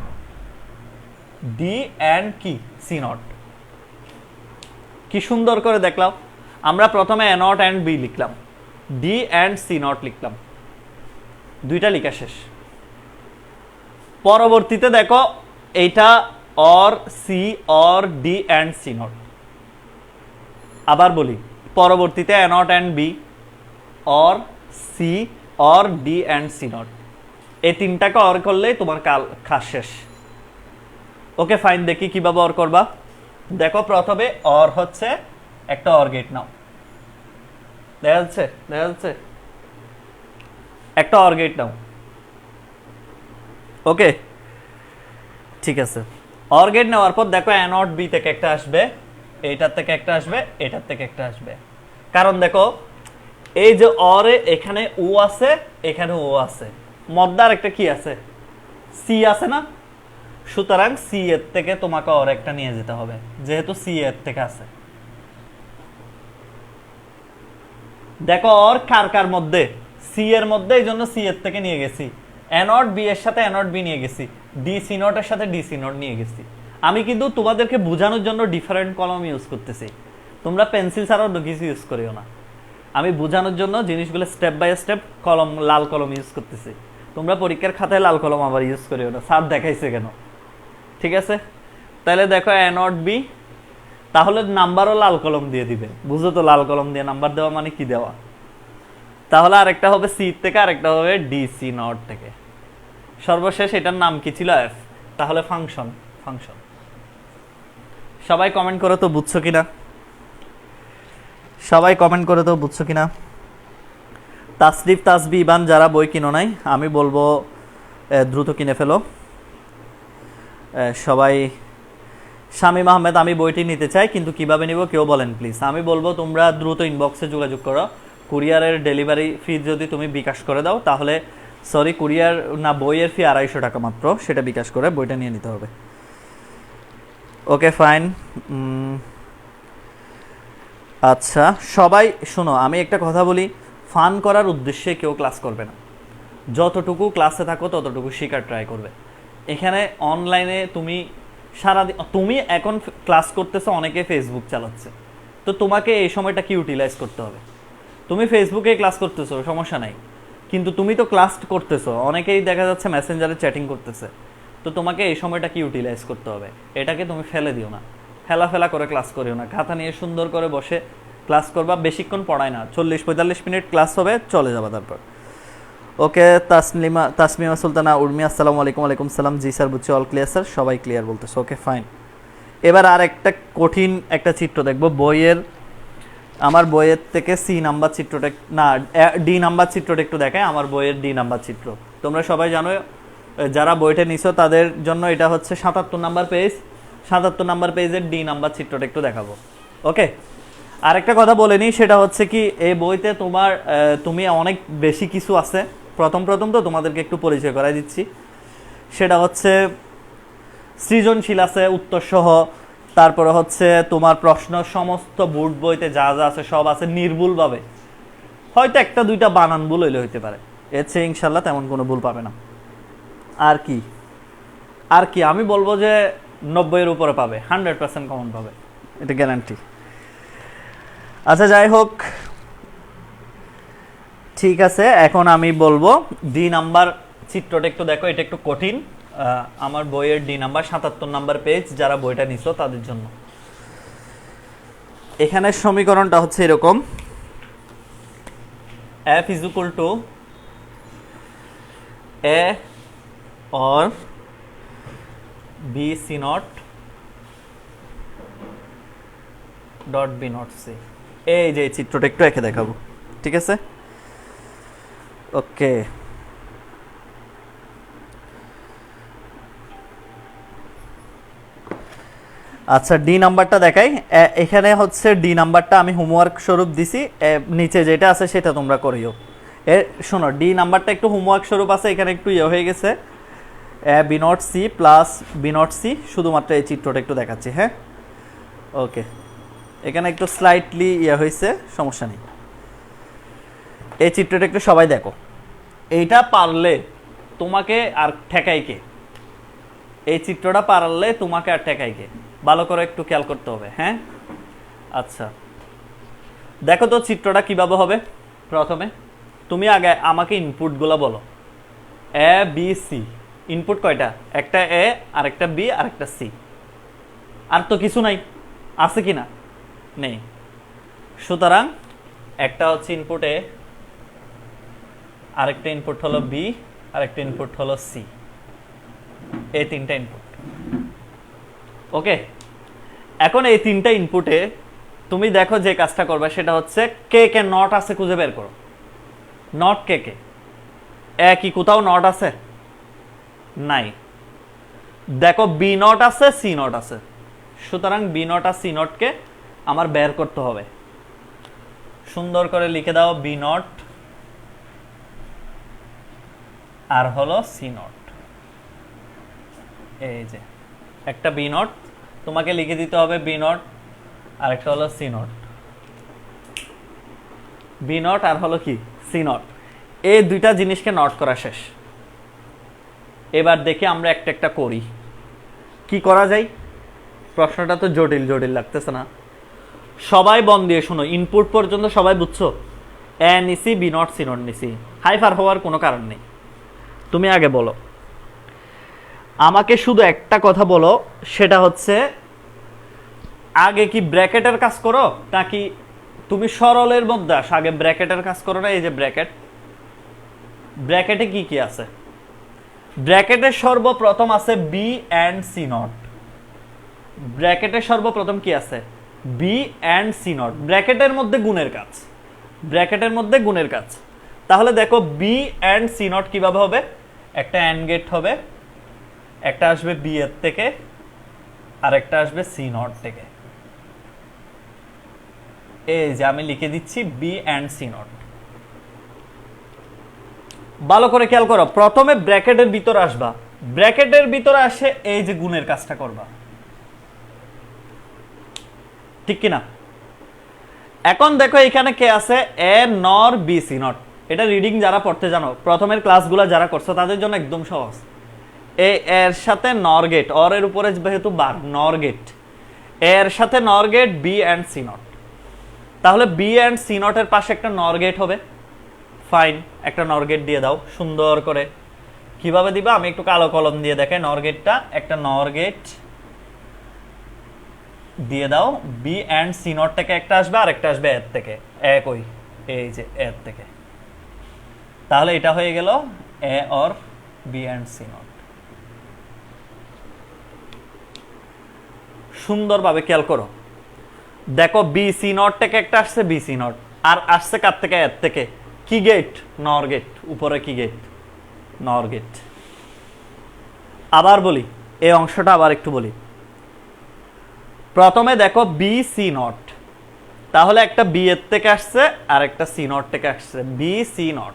ডি অ্যান্ড কি সি নট, কি সুন্দর করে দেখলাম। আমরা প্রথমে এ নট অ্যান্ড বি লিখলাম, ডি অ্যান্ড সি নট লিখলাম, দুইটা লিখা শেষ। পরবর্তীতে দেখো এইটা or C or D and C not. আবার বলি, পরবর্তীতে A not and B or C or D and C not, এই তিনটাকে অর করলেই তোমার কাজ শেষ। ওকে ফাইন, দেখি কিভাবে অর করবা। দেখো প্রথমে অর হচ্ছে একটা অর গেট নাও, দেখা যাচ্ছে, দেখা যাচ্ছে, একটা অর গেট নাও। ওকে ঠিক আছে, অর গেট নেওয়ার পর দেখো এ নট বি থেকে একটা আসবে, এইটার থেকে একটা আসবে, এটার থেকে একটা আসবে। কারণ দেখো এই যে অরে এখানে ও আছে, এখানে ও আছে, মধ্যে আরেকটা কি আছে, সি আছে না, সুতরাং সি এর থেকে তোমাকে অর একটা নিয়ে যেতে হবে, যেহেতু সি এর থেকে আছে। দেখো অর কার কার মধ্যে, সি এর মধ্যে, এই জন্য সি এর থেকে নিয়ে গেছি, এ নট বি এর সাথে এ নট বি নিয়ে গেছি, ডি সি নট এর সাথে ডি সি নট নিয়ে গেছি। আমি কিন্তু তোমাদেরকে বোঝানোর জন্য ডিফারেন্ট কলম ইউজ করতেছি, তোমরা পেন্সিল ছাড়াও কিছু ইউজ করিও না। আমি বোঝানোর জন্য জিনিসগুলো স্টেপ বাই স্টেপ কলম, লাল কলম ইউজ করতেছি। তোমরা পরীক্ষার খাতায় লাল কলম আবার ইউজ করিও না, স্যার দেখাইছে কেন, ঠিক আছে? তাহলে দেখো এ নট বি, তাহলে নাম্বারও লাল কলম দিয়ে দিবে, বুঝো তো, লাল কলম দিয়ে নাম্বার দেওয়া মানে কি দেওয়া। তাহলে আরেকটা হবে সি থেকে, আরেকটা হবে ডি সি নট থেকে, সর্বশেষ এটার নাম কি ছিল, এফ। তাহলে ফাংশন, ফাংশন। সবাই কমেন্ট করে তো বুঝছো কিনা, সবাই কমেন্ট করে তো বুঝছো কিনা। তাসরিফ তাসবি ইবান যারা বই কিনো নাই, আমি বলবো দ্রুত কিনে ফেলো সবাই। শামীম আহমেদ, আমি বইটি নিতে চাই কিন্তু কিভাবে নিব কেউ বলেন প্লিজ। আমি বলবো তোমরা দ্রুত ইনবক্সে যোগাযোগ করো, কুরিয়ারের ডেলিভারি ফি যদি তুমি বিকাশ করে দাও তাহলে, সরি কুরিয়ার না, বইয়ের ফি 250 টাকা মাত্র, সেটা বিকাশ করে বইটা নিয়ে নিতে হবে। Okay fine. আচ্ছা সবাই শোনো, আমি একটা কথা বলি, ফান করার উদ্দেশ্যে কেউ ক্লাস করবে না, যতটুকু ক্লাসে থাকো ততটুকু শেখার ট্রাই করবে। এখানে অনলাইনে তুমি সারাদিন, তুমি এখন ক্লাস করতেছো, অনেকে ফেসবুক চালাচ্ছে, তো তোমাকে এই সময়টা কি ইউটিলাইজ করতে হবে। তুমি ফেসবুকে ক্লাস করতেছো সমস্যা নাই, কিন্তু তুমি তো ক্লাস করতেছো, অনেকেই দেখা যাচ্ছে মেসেঞ্জারে চ্যাটিং করতেছে, তো তোমাকে এই সময়টা কি ইউটিলাইজ করতে হবে, এটাকে তুমি ফেলে দিও না, ফেলা করে ক্লাস করিও না, খাতা নিয়ে সুন্দর করে বসে ক্লাস করবা। বেশিক্ষণ পড়ায় না, 40-45 মিনিট ক্লাস হবে, চলে যাবা তারপর। ওকে তাসমিমা সুলতানা উর্মি, আসসালামু আলাইকুম। ওয়ালাইকুম সালাম। জি স্যার বুঝছি, অল ক্লিয়ার স্যার, সবাই ক্লিয়ার বলতেছে। Okay fine. এবার আর একটা কঠিন একটা চিত্র দেখবো বইয়ের, আমার বইয়ের থেকে সি নাম্বার চিত্রটা, না ডি নাম্বার চিত্রটা একটু দেখায়, আমার বইয়ের ডি নাম্বার চিত্র। তোমরা সবাই জানো, যারা বইটা নিছো তাদের জন্য এটা হচ্ছে ৭৭ নাম্বার পেজ। ৭৭ নাম্বার পেজের ডি নাম্বার চিত্রটা একটু দেখাবো। ওকে, আরেকটা কথা বলে নিই, সেটা হচ্ছে কি এই বইতে তুমি অনেক বেশি কিছু আছে। প্রথম তো তোমাদেরকে একটু পরিচয় করাই দিচ্ছি। সেটা হচ্ছে সৃজনশীল আছে উত্তর সহ, তারপরে হচ্ছে তোমার প্রশ্ন সমস্ত বোর্ড বইতে যা যা আছে সব আছে নির্ভুলভাবে। হয়তো একটা দুইটা বানান ভুল হইলে হইতে পারে, এর চেয়ে ইনশাল্লাহ তেমন কোনো ভুল পাবে না। আর কি আমি বলবো যে 90-এর উপরে পাবে, 100% কমন পাবে, এটা গ্যারান্টি। আচ্ছা যাই হোক, ঠিক আছে, এখন আমি বলবো ডি নাম্বার চিত্রটা একটু দেখো। এটা একটু কঠিন, আমার বইয়ের ডি নাম্বার ৭৭ নাম্বার পেজ, যারা বইটা নিছো তাদের জন্য। এখানে সমীকরণটা হচ্ছে এরকম, f is equal to a or b c naught dot b naught c। এই যে চিত্রটা একটু এঁকে দেখাবো, ঠিক আছে? ওকে, আচ্ছা ডি নাম্বারটা দেখাই। এখানে হচ্ছে ডি নাম্বারটা আমি হোমওয়ার্ক স্বরূপ দিছি, নিচে যেটা আছে সেটা তোমরা করিও। শোনো, ডি নাম্বারটা একটু হোমওয়ার্ক স্বরূপ আছে, এখানে একটু হয়ে গেছে B not C plus B not C, শুধুমাত্র এই চিত্রটা একটু দেখাচ্ছি। হ্যাঁ, ওকে, এখানে একটু স্লাইটলি হয়েছে, সমস্যা নেই। এই চিত্রটা একটু সবাই দেখো। এইটা পারলে তোমাকে আর ঠেকাইকে, এই চিত্রটা পারলে তোমাকে আর ঠেকাইকে, ভালো করে একটু খেয়াল করতে হবে। হ্যাঁ, আচ্ছা দেখো তো চিত্রটা কিভাবে হবে। প্রথমে তুমি আগে আমাকে ইনপুটগুলো বলো। এ বি সি, ইনপুট কয়টা? একটা এ, আর একটা বি, আর একটা সি। আর তো কিছু নাই, আছে কি না? নেই। সুতরাং একটা হচ্ছে ইনপুট এ, আরেকটা ইনপুট হলো বি, আরেকটা ইনপুট হলো সি। এই তিনটা ইনপুট। ওকে, এখন এই তিনটা ইনপুটে তুমি দেখো যে কাজটা করবে সেটা হচ্ছে কে কে নট আছে খুঁজে বের করো। নট কে কে? কি কোথাও নট আছে? নাই। দেখো বি নট আছে, সি নট আছে, সুতরাং বি নট আর সি নটকে আমার বের করতে হবে। সুন্দর করে লিখে দাও, বি নট আর হলো সি নট। এই যে একটা বি নট, তোমাকে লিখে দিতে হবে বি নট, আর একটা হলো সি নট। বি নট আর হলো কি সি নট, এই দুইটা জিনিসকে নট করা শেষ। এবার দেখে আমরা একটা একটা করি, কি করা যায়। প্রশ্নটা তো জটিল জটিল লাগতেছে না? সবাই মন দিয়ে শোনো, ইনপুট পর্যন্ত সবাই বুঝছো? এ নিছি, বি নট সি নট নিছি, হাইফার হওয়ার কোনো কারণ নেই। তুমি আগে বলো, আমাকে শুধু একটা কথা বলো, সেটা হচ্ছে আগে কি ব্র্যাকেটের কাজ করো নাকি তুমি সরলের মধ্যে আসো? আগে ব্র্যাকেটের কাজ করো না? এই যে ব্র্যাকেট, ব্র্যাকেটে কি কি আছে? ব্র্যাকেটে সর্বপ্রথম আছে বি এন্ড সি নট। ব্র্যাকেটে সর্বপ্রথম কি আছে? B and C not. ব্র্যাকেটের মধ্যে গুণের কাজ, ব্র্যাকেটের মধ্যে গুণের কাজ। তাহলে দেখো বি এন্ড সি নট কিভাবে হবে? একটা এন্ড গেট হবে, একটা আসবে বি এর থেকে, আর একটা আসবে সি নট থেকে। এই যে আমি লিখে দিচ্ছি বি এন্ড সি নট। ভালো করে খেয়াল করো, প্রথমে ব্র্যাকেটের ভিতরে আসবা, ব্র্যাকেটের ভিতরে আসে এই যে গুণের কাজটা করবা, ঠিক কিনা? এখন দেখো এখানে কে আছে? এ নর বি সি নট। এটা রিডিং যারা পড়তে জানো, প্রথমের ক্লাসগুলো যারা করছো তাদের জন্য একদম সহজ। এর সাথে নর গেট, অর এর উপরে যেহেতু বার, নর গেট, এর সাথে NOR gate B and C not. তাহলে বি এন্ড সি নট এর পাশে একটা নর গেট হবে। ফাইন, একটা নর গেট দিয়ে দাও সুন্দর করে। কিভাবে দিবা আমি একটু কালো কলম দিয়ে দেখাই। নর গেটটা, একটা নর গেট দিয়ে দাও। বি এন্ড সি নট থেকে একটা আসবে, আর একটা আসবে এর থেকে, একই এই যে এর থেকে। তাহলে এটা হয়ে গেল A or B and C not. সুন্দরভাবে খেয়াল করো, দেখো বি সি নট থেকে একটা আসছে বি সি নট, আর আসছে কার থেকে? এর থেকে। কি গেট? নর গেট। উপরে কি গেট? নর গেট। আবার বলি, এই অংশটা আবার একটু বলি। প্রথমে দেখো বি সি নট, তাহলে একটা বি এর থেকে আসছে আর একটা সি নট থেকে আসছে। B C not,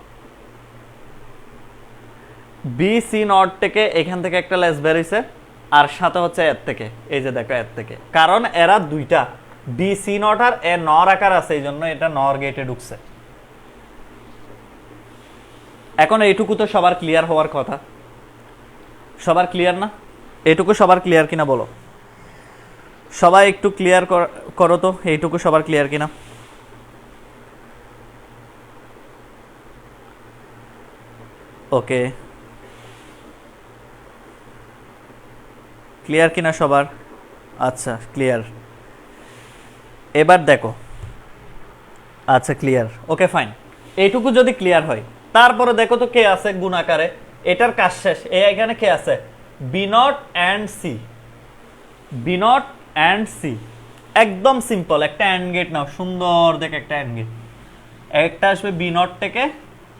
B C not থেকে এখান থেকে একটা লেস বের হইছে, আর সাথে হচ্ছে এর থেকে, এই যে দেখো এর থেকে, কারণ এরা দুইটা বি সি নট আর এ নর আকার আছে, এই জন্য এটা নর গেটে ঢুকছে। এখন এইটুকু তো সবার ক্লিয়ার হওয়ার কথা, সবার ক্লিয়ার না? এইটুকু সবার ক্লিয়ার কিনা বলো, সবাই একটু ক্লিয়ার করো তো, এইটুকু সবার ক্লিয়ার কিনা? ওকে, ক্লিয়ার কিনা সবার? আচ্ছা ক্লিয়ার। এবার দেখো, আচ্ছা ক্লিয়ার, ওকে ফাইন। এইটুকু যদি ক্লিয়ার হয়, তারপরে দেখো তো কে আছে গুণ আকারে, এটার কাজ শেষ। এখানে কে আছে? B not and C, B not and C, একদম সিম্পল একটা অ্যান্ড গেট নাও, সুন্দর দেখে একটা অ্যান্ড গেট। একটা আসবে বি নট থেকে,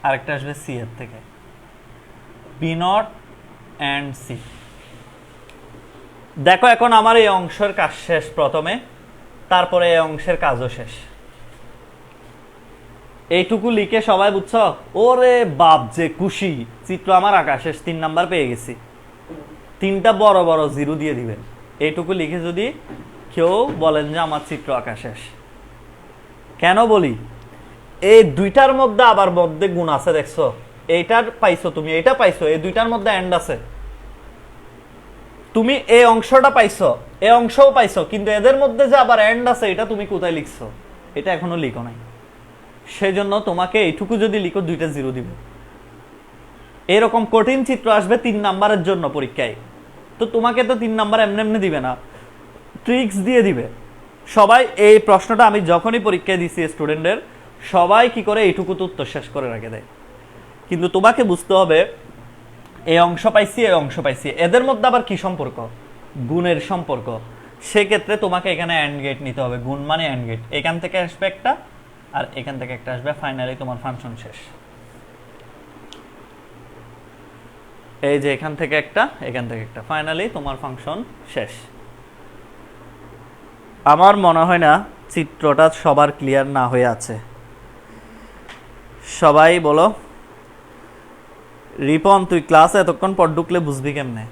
আর একটা আসবে সি এর থেকে, বি নট অ্যান্ড সি। দেখো এখন আমার এই অংশের কাজ শেষ প্রথমে, তারপরে এই অংশের কাজও শেষ। এইটুকু লিখে সবাই বুঝছো? ওরে বাপ যে খুশি, চিত্র আমার আঁকা শেষ, 3 নাম্বার পেয়ে গেছি। 3টা বড় বড় জিরো দিয়ে দিবেন এইটুকু লিখে যদি কেউ বলেন যে আমার চিত্র আঁকা শেষ। কেন বলি, এই দুইটার মধ্যে আবার মধ্যে গুণ আছে, দেখছো? এইটার পাইছো তুমি, এইটা পাইছো, এই দুইটার মধ্যে এন্ড আছে। তুমি এই অংশটা পাইছো, এই অংশও পাইছো, কিন্তু এদের মধ্যে যে আবার এন্ড আছে, এটা তুমি কোথায় লিখছো? এটা এখনো লিখো নাই। সেজন্য তোমাকে এইটুকু যদি লিখো, 2টা জিরো দিবে। এরকম কঠিন চিত্র আসবে 3 নাম্বারের জন্য পরীক্ষায়, তো তোমাকে তো 3 নাম্বার এমনি এমনি দিবে না, ট্রিক্স দিয়ে দিবে। সবাই এই প্রশ্নটা আমি যখনই পরীক্ষায় দিছি স্টুডেন্টদের, সবাই কি করে এইটুকু তো উত্তর শেষ করে রেখে দেয়। কিন্তু তোমাকে বুঝতে হবে এই অংশ পাইছি, এই অংশ পাইছি, এদের মধ্যে আবার কি সম্পর্ক? গুণের সম্পর্ক। সেক্ষেত্রে তোমাকে এখানে অ্যান্ড গেট নিতে হবে, গুণ মানে অ্যান্ড গেট। এখান থেকে আসবে একটা, আর এখান থেকে একটা আসবে, ফাইনালি তোমার ফাংশন শেষ। এই যে এখান থেকে একটা, এখান থেকে একটা, ফাইনালি তোমার ফাংশন শেষ। আমার মনে হয় না চিত্রটা সবার ক্লিয়ার না হয়ে আছে। সবাই বলো। রিপন, তুই ক্লাসে এতক্ষণ পর ঢুকলে বুঝবি কেমনে?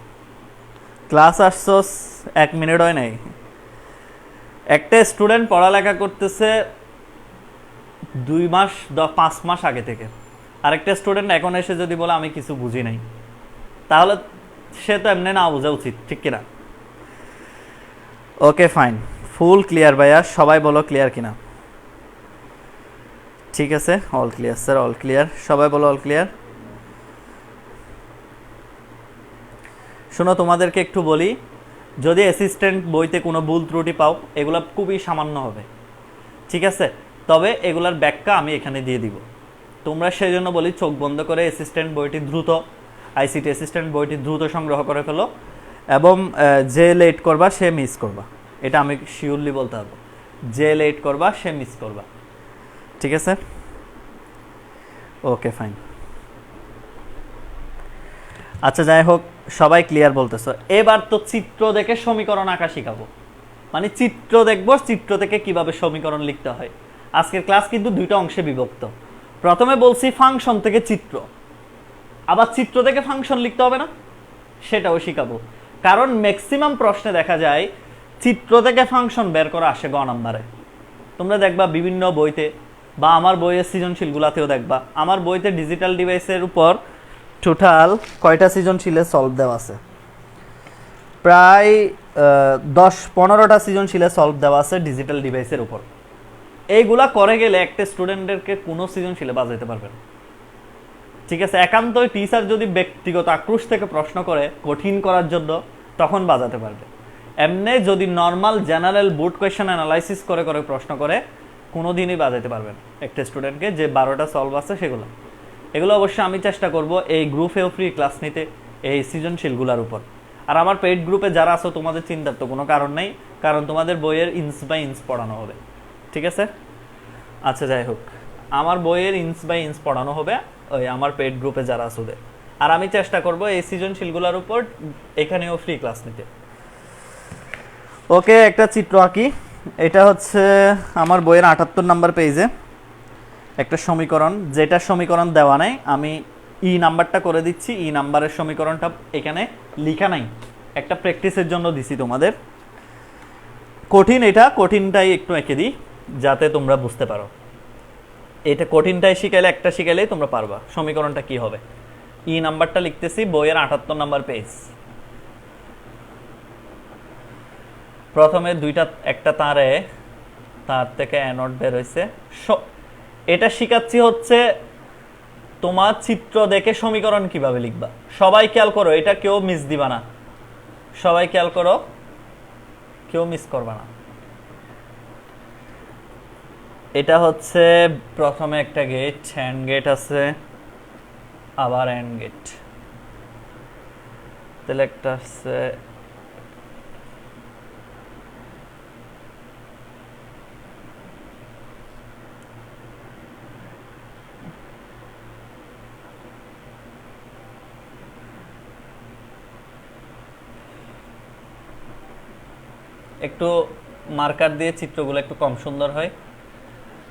ক্লাস আসছস 1 মিনিট হয় নাই। একটা স্টুডেন্ট পড়ালেখা করতেছে 2 মাস 5 মাস আগে থেকে, আরেকটা স্টুডেন্ট এখন এসে যদি বলে আমি কিছু বুঝি নাই, তাহলে সে তো এমনি না বোঝা উচিত, ঠিক কিনা? ওকে ফাইন, ফুল ক্লিয়ার ভাইয়া, সবাই বলো ক্লিয়ার কিনা। ঠিক আছে, all clear sir, all clear, সবাই বলো অল ক্লিয়ার। শোনো, তোমাদেরকে একটু বলি, যদি অ্যাসিস্ট্যান্ট বইতে কোনো ভুল ত্রুটি পাও, এগুলো খুবই সামান্য হবে, ঠিক আছে? তবে এগুলার ব্যাখ্যা আমি এখানে দিয়ে দিব। তোমরা সেই জন্য বলি, চোখ বন্ধ করে অ্যাসিস্ট্যান্ট বইটি দ্রুত, আইসিটি অ্যাসিস্ট্যান্ট বইটি দ্রুত সংগ্রহ করে ফেলো, এবং যে লেট করবা সে মিস করবা, এটা আমি শিওরলি বলতে পারবো। যে লেট করবা সে মিস করবা, ঠিক আছে? Okay fine. আচ্ছা যাই হোক, সবাই ক্লিয়ার বলতেছো। এবার তো চিত্র দেখে সমীকরণ আঁকা শিখাবো, মানে চিত্র দেখবো, চিত্র থেকে কিভাবে সমীকরণ লিখতে হয়। আজকের ক্লাস কিন্তু 2টা অংশে বিভক্ত। প্রথমে বলছি ফাংশন থেকে চিত্র, আবার চিত্র থেকে ফাংশন লিখতে হবে না, সেটাও শিখাবো। কারণ ম্যাক্সিমাম প্রশ্নে দেখা যায় চিত্র থেকে ফাংশন বের করা আসে গ নাম্বারে। তোমরা দেখবা বিভিন্ন বইতে, বা আমার বইয়ের সৃজনশীলগুলাতেও দেখবা, আমার বইতে ডিজিটাল ডিভাইসের উপর টোটাল কয়টা সৃজনশীলে সলভ দেওয়া আছে? প্রায় 10-15টা সৃজনশীলে সলভ দেওয়া আছে ডিজিটাল ডিভাইসের উপর। এইগুলা করে গেলে একটা স্টুডেন্টদেরকে কোনো সৃজনশীলে বাজাইতে পারবে না, ঠিক আছে? একান্তই টিচার যদি ব্যক্তিগত আক্রোশ থেকে প্রশ্ন করে কঠিন করার জন্য, তখন বাজাতে পারবে। এমনি যদি normal general board question analysis করে করে প্রশ্ন করে, কোনো দিনই বাজাতে পারবে না একটা স্টুডেন্টকে, যে 12টা সলভ আছে সেগুলো। এগুলো অবশ্যই আমি চেষ্টা করব এই গ্রুপেও ফ্রি ক্লাস নিতে, এই সৃজনশীলগুলোর উপর। আর আমার পেইড গ্রুপে যারা আছো, তোমাদের চিন্তার তো কোনো কারণ নেই, কারণ তোমাদের বইয়ের ইঞ্চ বাই ইঞ্চ পড়ানো হবে, ঠিক আছে? আচ্ছা যাই হোক, আমার বইয়ের ইঞ্চ বাই ইঞ্চ পড়ানো হবে ওই আমার পেইড গ্রুপে যারা আছে ওদের। আর আমি চেষ্টা করব এই সৃজনশীলগুলোর উপর এখানেও ফ্রি ক্লাস নিতে। ওকে, একটা চিত্র আঁকি। এটা হচ্ছে আমার বইয়ের 78 নাম্বার পেজে একটা সমীকরণ, যেটা সমীকরণ দেওয়া নাই, আমি ই নাম্বারটা করে দিচ্ছি। ই নাম্বারের সমীকরণটা এখানে লিখা নাই, একটা প্র্যাকটিসের জন্য দিছি তোমাদের। কঠিন, এটা কঠিনটাই একটু এঁকে দিই যাতে তোমরা বুঝতে পারো। এটা কঠিনটাই শিখাইলে, একটা শিখাইলেই তোমরা পারবা সমীকরণটা কি হবে। ই নাম্বারটা লিখতেছি, বইয়ের 78 নাম্বার পেজ। প্রথমে একটা তারে, তার থেকে অ্যানোড বের হয়েছে। এটা শিখাচ্ছি হচ্ছে তোমার চিত্র দেখে সমীকরণ কিভাবে লিখবা। সবাই খেয়াল করো, এটা কেউ মিস দিবা না, সবাই খেয়াল করো, কেউ মিস করবা না। এটা হচ্ছে প্রথমে একটা গেট, হ্যান্ড গেট আছে, আবার অ্যান্ড গেট, তাহলে একটা আছে একটু মার্কার দিয়ে চিত্রগুলো একটু কম সুন্দর হয়,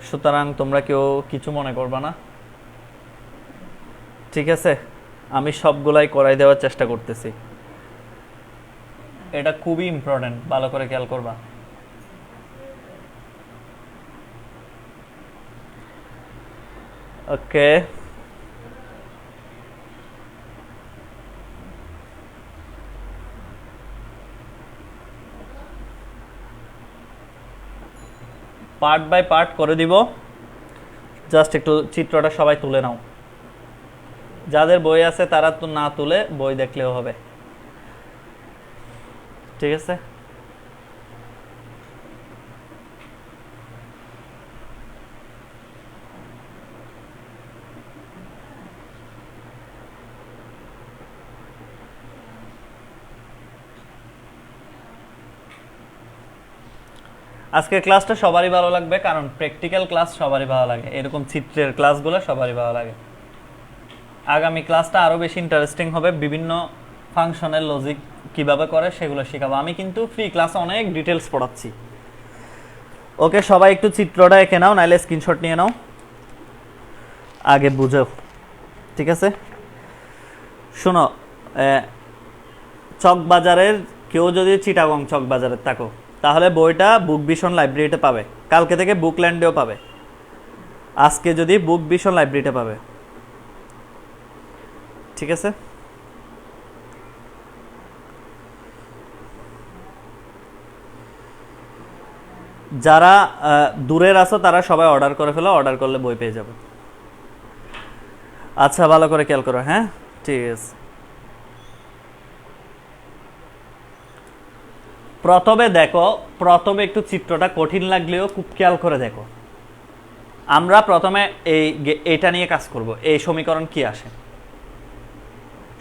সুতরাং তোমরা কেউ কিছু মনে করবা না, ঠিক আছে? আমি সবগুলাই করাই দেওয়ার চেষ্টা করতেছি। এটা খুবই ইম্পর্টেন্ট, ভালো করে খেয়াল করবা। ওকে, পার্ট বাই পার্ট করে দিব, জাস্ট একটু চিত্রটা সবাই তুলে নাও। যাদের বই আছে তারা তো না তুলে বই দেখলেও হবে, ঠিক আছে? আজকের ক্লাসটা সবারই ভালো লাগবে, কারণ প্র্যাকটিক্যাল ক্লাস সবারই ভালো লাগে, এরকম চিত্রের ক্লাসগুলো সবারই ভালো লাগে। আগামী ক্লাসটা আরও বেশি ইন্টারেস্টিং হবে, বিভিন্ন ফাংশনের লজিক কিভাবে করে সেগুলো শেখাবো। আমি কিন্তু ফ্রি ক্লাসে অনেক ডিটেলস পড়াচ্ছি। ওকে, সবাই একটু চিত্রটা এঁকে নাও, নাইলে স্ক্রিনশট নিয়ে নাও, আগে বুঝো, ঠিক আছে? শোনো, চকবাজারের কেউ যদি চিটাগং চকবাজারের থাকো, তাহলে বইটা বুক ভিশন লাইব্রেরিতে পাবে, কালকে থেকে বুকল্যান্ডেও পাবে, আজকে যদি বুক ভিশন লাইব্রেরিতে পাবে, ঠিক আছে? যারা দূরের আছো তারা সবাই অর্ডার করে ফেলো, অর্ডার করলে বই পেয়ে যাবে। আচ্ছা, ভালো করে খেয়াল করো, হ্যাঁ, ঠিক আছে। প্রথমে দেখো, প্রথমে একটু চিত্রটা কঠিন লাগলেও খুব খেয়াল করে দেখো। আমরা প্রথমে এইটা নিয়ে কাজ করব, এই সমীকরণ কি আসে।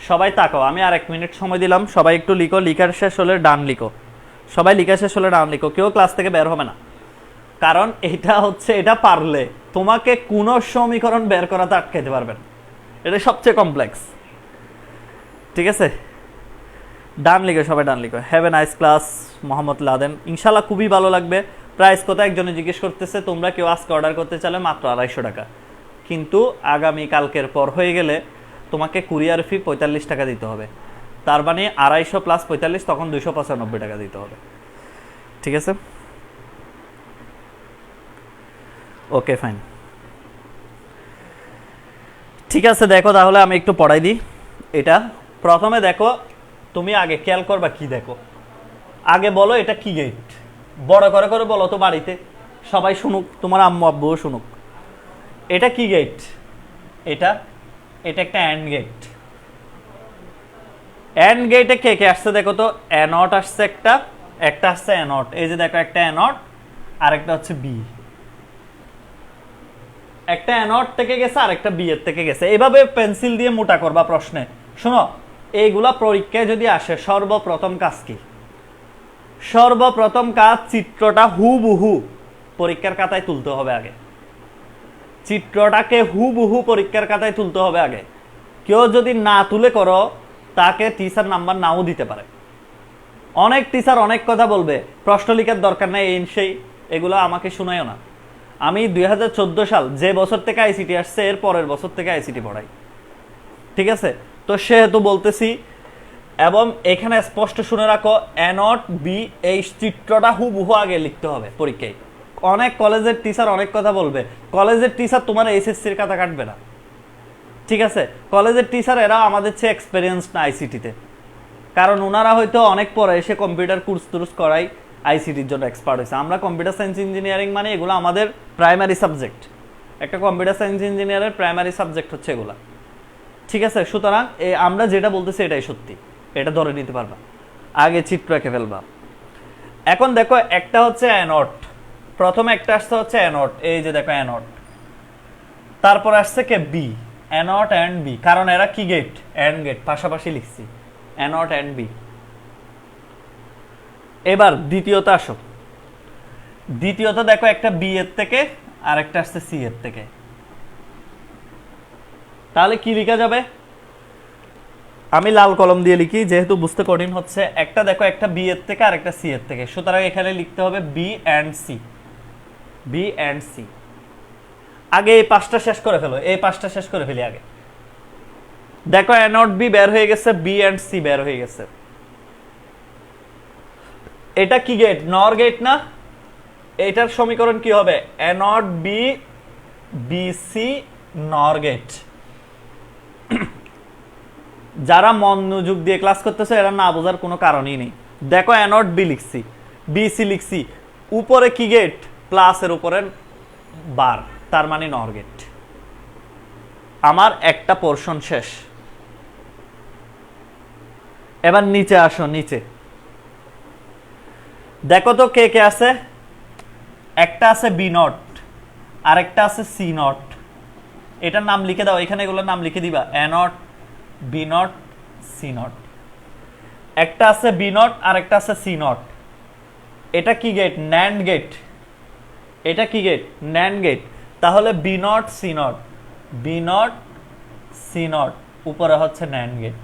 সবাই তাকাও, আমি আর 1 মিনিট সময় দিলাম, সবাই একটু লিখো, লিখার শেষ হলে ডান লিখো, সবাই লিখা শেষ হলে ডান লিখো, কেউ ক্লাস থেকে বের হবে না, কারণ এটা হচ্ছে, এটা পারলে তোমাকে কোনো সমীকরণ বের করাতে আটকাইতে পারবেন, এটা সবচেয়ে কমপ্লেক্স, ঠিক আছে? ডান লিখো, সবাই ডান লিখো। Have a nice class, Mohammad Laden. ইনশাল্লাহ খুবই ভালো লাগবে। প্রাইস কত একজনে জিজ্ঞেস করতেছে, তোমরা কেউ আজকে অর্ডার করতে চাইলে মাত্র 250 টাকা, কিন্তু আগামী কালকের পর হয়ে গেলে তোমাকে কুরিয়ার ফি 45 টাকা দিতে হবে, তার মানে 250 প্লাস 45, তখন 295 টাকা দিতে হবে, ঠিক আছে? ওকে, ফাইন, ঠিক আছে। দেখো তাহলে আমি একটু পড়াই দিই। এটা প্রথমে দেখো, তুমি আগে খেয়াল করবা কি দেখো, আগে বলো এটা কি গেট, বড় করে করে বলো তো বাড়িতে, সবাই শুনুক, তোমার আম্মু আব্বুও শুনুক। এটা কি গেট? এটা এটা একটা অ্যান্ড গেট। অ্যান্ড গেটে কে কে আসছে দেখো তো, অ্যানট আসছে, একটা আসছে অ্যানট, এই যে দেখো একটা অ্যানট, আরেকটা হচ্ছে বি, একটা অ্যানট থেকে গেছে আর একটা বি এর থেকে গেছে। এভাবে পেন্সিল দিয়ে মোটা করবা প্রশ্নে। শোনো, এইগুলা পরীক্ষায় যদি আসে, সর্বপ্রথম কাজ কি? সর্বপ্রথম কাজ চিত্রটা হুবহু পরীক্ষার খাতায় তুলতে হবে আগে, চিত্রটাকে হুবহু পরীক্ষার খাতায় তুলতে হবে আগে। কেউ যদি না তুলে করো তাকে টিচার নাম্বার নাও দিতে পারে। অনেক টিচার অনেক কথা বলবে, প্রশ্ন লিখার দরকার নেই, এই সেই, এগুলো আমাকে শোনায়ও না। আমি 2014 সাল যে বছর থেকে আইসিটি আসছে এর পরের বছর থেকে আইসিটি পড়াই, ঠিক আছে? তো সেহেতু বলতেছি, এবং এখানে স্পষ্ট শুনে রাখো, এ নট বি, এই চিত্রটা হুবহু আগে লিখতে হবে পরীক্ষায়। অনেক কলেজের টিচার অনেক কথা বলবে, কলেজের টিচার তোমার এসএসসির কথা কাটবে না, ঠিক আছে? কলেজের টিচার এরা আমাদের চেয়ে এক্সপিরিয়েন্স না আইসিটিতে, কারণ ওনারা হয়তো অনেক পরে এসে কম্পিউটার কোর্স টুর্স করাই আইসিটির জন্য এক্সপার্ট হয়েছে। আমরা কম্পিউটার সায়েন্স ইঞ্জিনিয়ারিং মানে এগুলো আমাদের প্রাইমারি সাবজেক্ট, একটা কম্পিউটার সায়েন্স ইঞ্জিনিয়ারের প্রাইমারি সাবজেক্ট হচ্ছে এগুলা, ঠিক আছে? সুতরাং আমরা যেটা বলতেছি এটাই সত্যি, এটা ধরে নিতে পারবা, আগে চিত্র এঁকে ফেলবা। এখন দেখো, একটা হচ্ছে অ্যানট, প্রথমে একটা আসছে হচ্ছে অ্যানট, এই যে দেখো অ্যানট, তারপর আসছে কে বি, অ্যানট অ্যান্ড বি, কারণ এরা কি গেট, অ্যান্ড গেট, পাশাপাশি লিখছি, অ্যানট অ্যান্ড বি। এবার দ্বিতীয়ত আসো, দ্বিতীয়ত দেখো একটা বি এর থেকে আর একটা আসছে সি এর থেকে, তাহলে কি লেখা যাবে? আমি লাল কলম দিয়ে লিখি যেহেতু বুঝতে কঠিন হচ্ছে। একটা দেখো, একটা বি এর থেকে আর একটা সি এর থেকে, সুতরাং এখানে লিখতে হবে B and C, B and C. আগে এই পাঁচটা শেষ করে ফেলো, এই পাঁচটা শেষ করে ফেলি আগে। দেখো এ নট বি বের হয়ে গেছে, বি অ্যান্ড সি বের হয়ে গেছে। এটা কি গেট, নর গেট না? এটার সমীকরণ কি হবে? এ নট বি, বি সি, নর গেট। যারা মনোযোগ দিয়ে ক্লাস করতেছে এরা না বোঝার কোনো কারণই নেই। দেখো এ নট বি লিখছি, বি সি লিখছি, উপরে কি গেট, প্লাসের উপরে বার, তার মানে নর গেট। আমার একটা পোরশন শেষ। এবার নিচে আসো, নিচে দেখো তো কে কে আছে। একটা আছে বি নট, আর একটা আছে সি নট। এটার নাম লিখে দাও, এখানে এগুলোর নাম লিখে দিবা, A not, B not, C not. একটা আছে বি নট আর একটা আছে সি নট। এটা কি গেট, ন্যান্ড গেট। এটা কি গেট, ন্যান্ড গেট। তাহলে B not C not, B not C not, উপরে হচ্ছে ন্যান্ড গেট।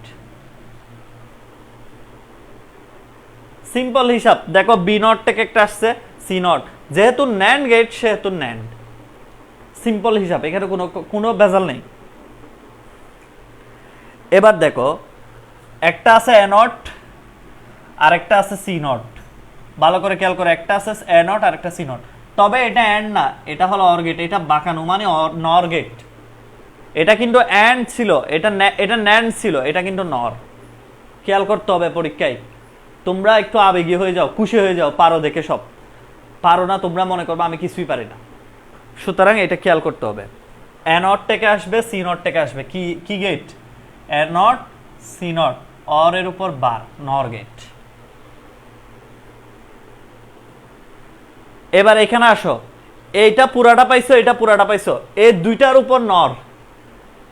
সিম্পল হিসাব। দেখো বি নট থেকে একটা আসছে সি নট, যেহেতু ন্যান্ড গেট সেহেতু ন্যান্ড। সিম্পল হিসাব, এখানে কোনো ভেজাল নেই। এবার দেখো, একটা আছে এ নট আর একটা আছে সি নট। ভালো করে খেয়াল করে, একটা আছে এ নট আর একটা সি নট। তবে এটা অ্যান্ড না, এটা হলো অর গেট, এটা বাঁকানো মানে নর গেট। এটা কিন্তু অ্যান্ড ছিল, এটা ন্যান্ড ছিল, এটা কিন্তু নর। খেয়াল করতে হবে পরীক্ষায়। তোমরা একটু আবেগী হয়ে যাও, খুশি হয়ে যাও, পারো দেখে সব, পারো না তোমরা মনে করবে আমি কিছুই পারি না। সুতরাং এটা খেয়াল করতে হবে। এ নট থেকে আসবে, সি নট থেকে আসবে, কি gate, A not C not, or এর উপর বার, নর গেট। এবার এখানে আসো, এইটা পুরাটা পাইছো, এটা পুরাটা পাইছো, এই দুইটার উপর নর,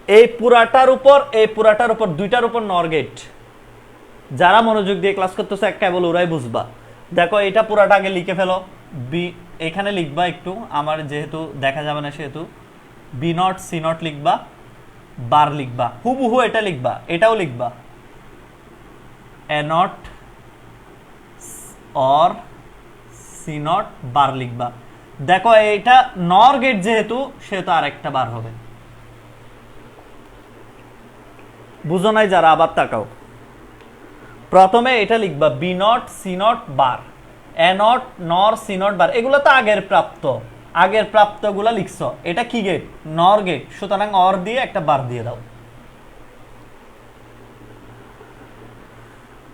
এই পুরাটার উপর, এই পুরাটার উপর, দুইটার উপর নর গেট। যারা মনোযোগ দিয়ে ক্লাস করতেছে কেবল ওরাই বুঝবা। দেখো এটা পুরাটা আগে লিখে ফেলো, বি এখানে লিখবা একটু, আমার যেহেতু দেখা যাবে না সেহেতু বি নট সি নট লিখবা, বার লিখবা, হুবহু এটা লিখবা, এটাও লিখবা, এ নট অর সি নট, বার লিখবা। দেখো এটা নর গেট যেহেতু সেহেতু আরেকটা বার হবে। বুঝো নাই যারা, আবার তাকাও। প্রথমে এটা লিখবা B not C not bar, A not NOR C not bar, এগুলো তো আগের প্রাপ্ত, আগের প্রাপ্ত গুলা লিখছো। এটা কি গেট, নর গেট, সুতরাং অর দিয়ে একটা বার দিয়ে দাও।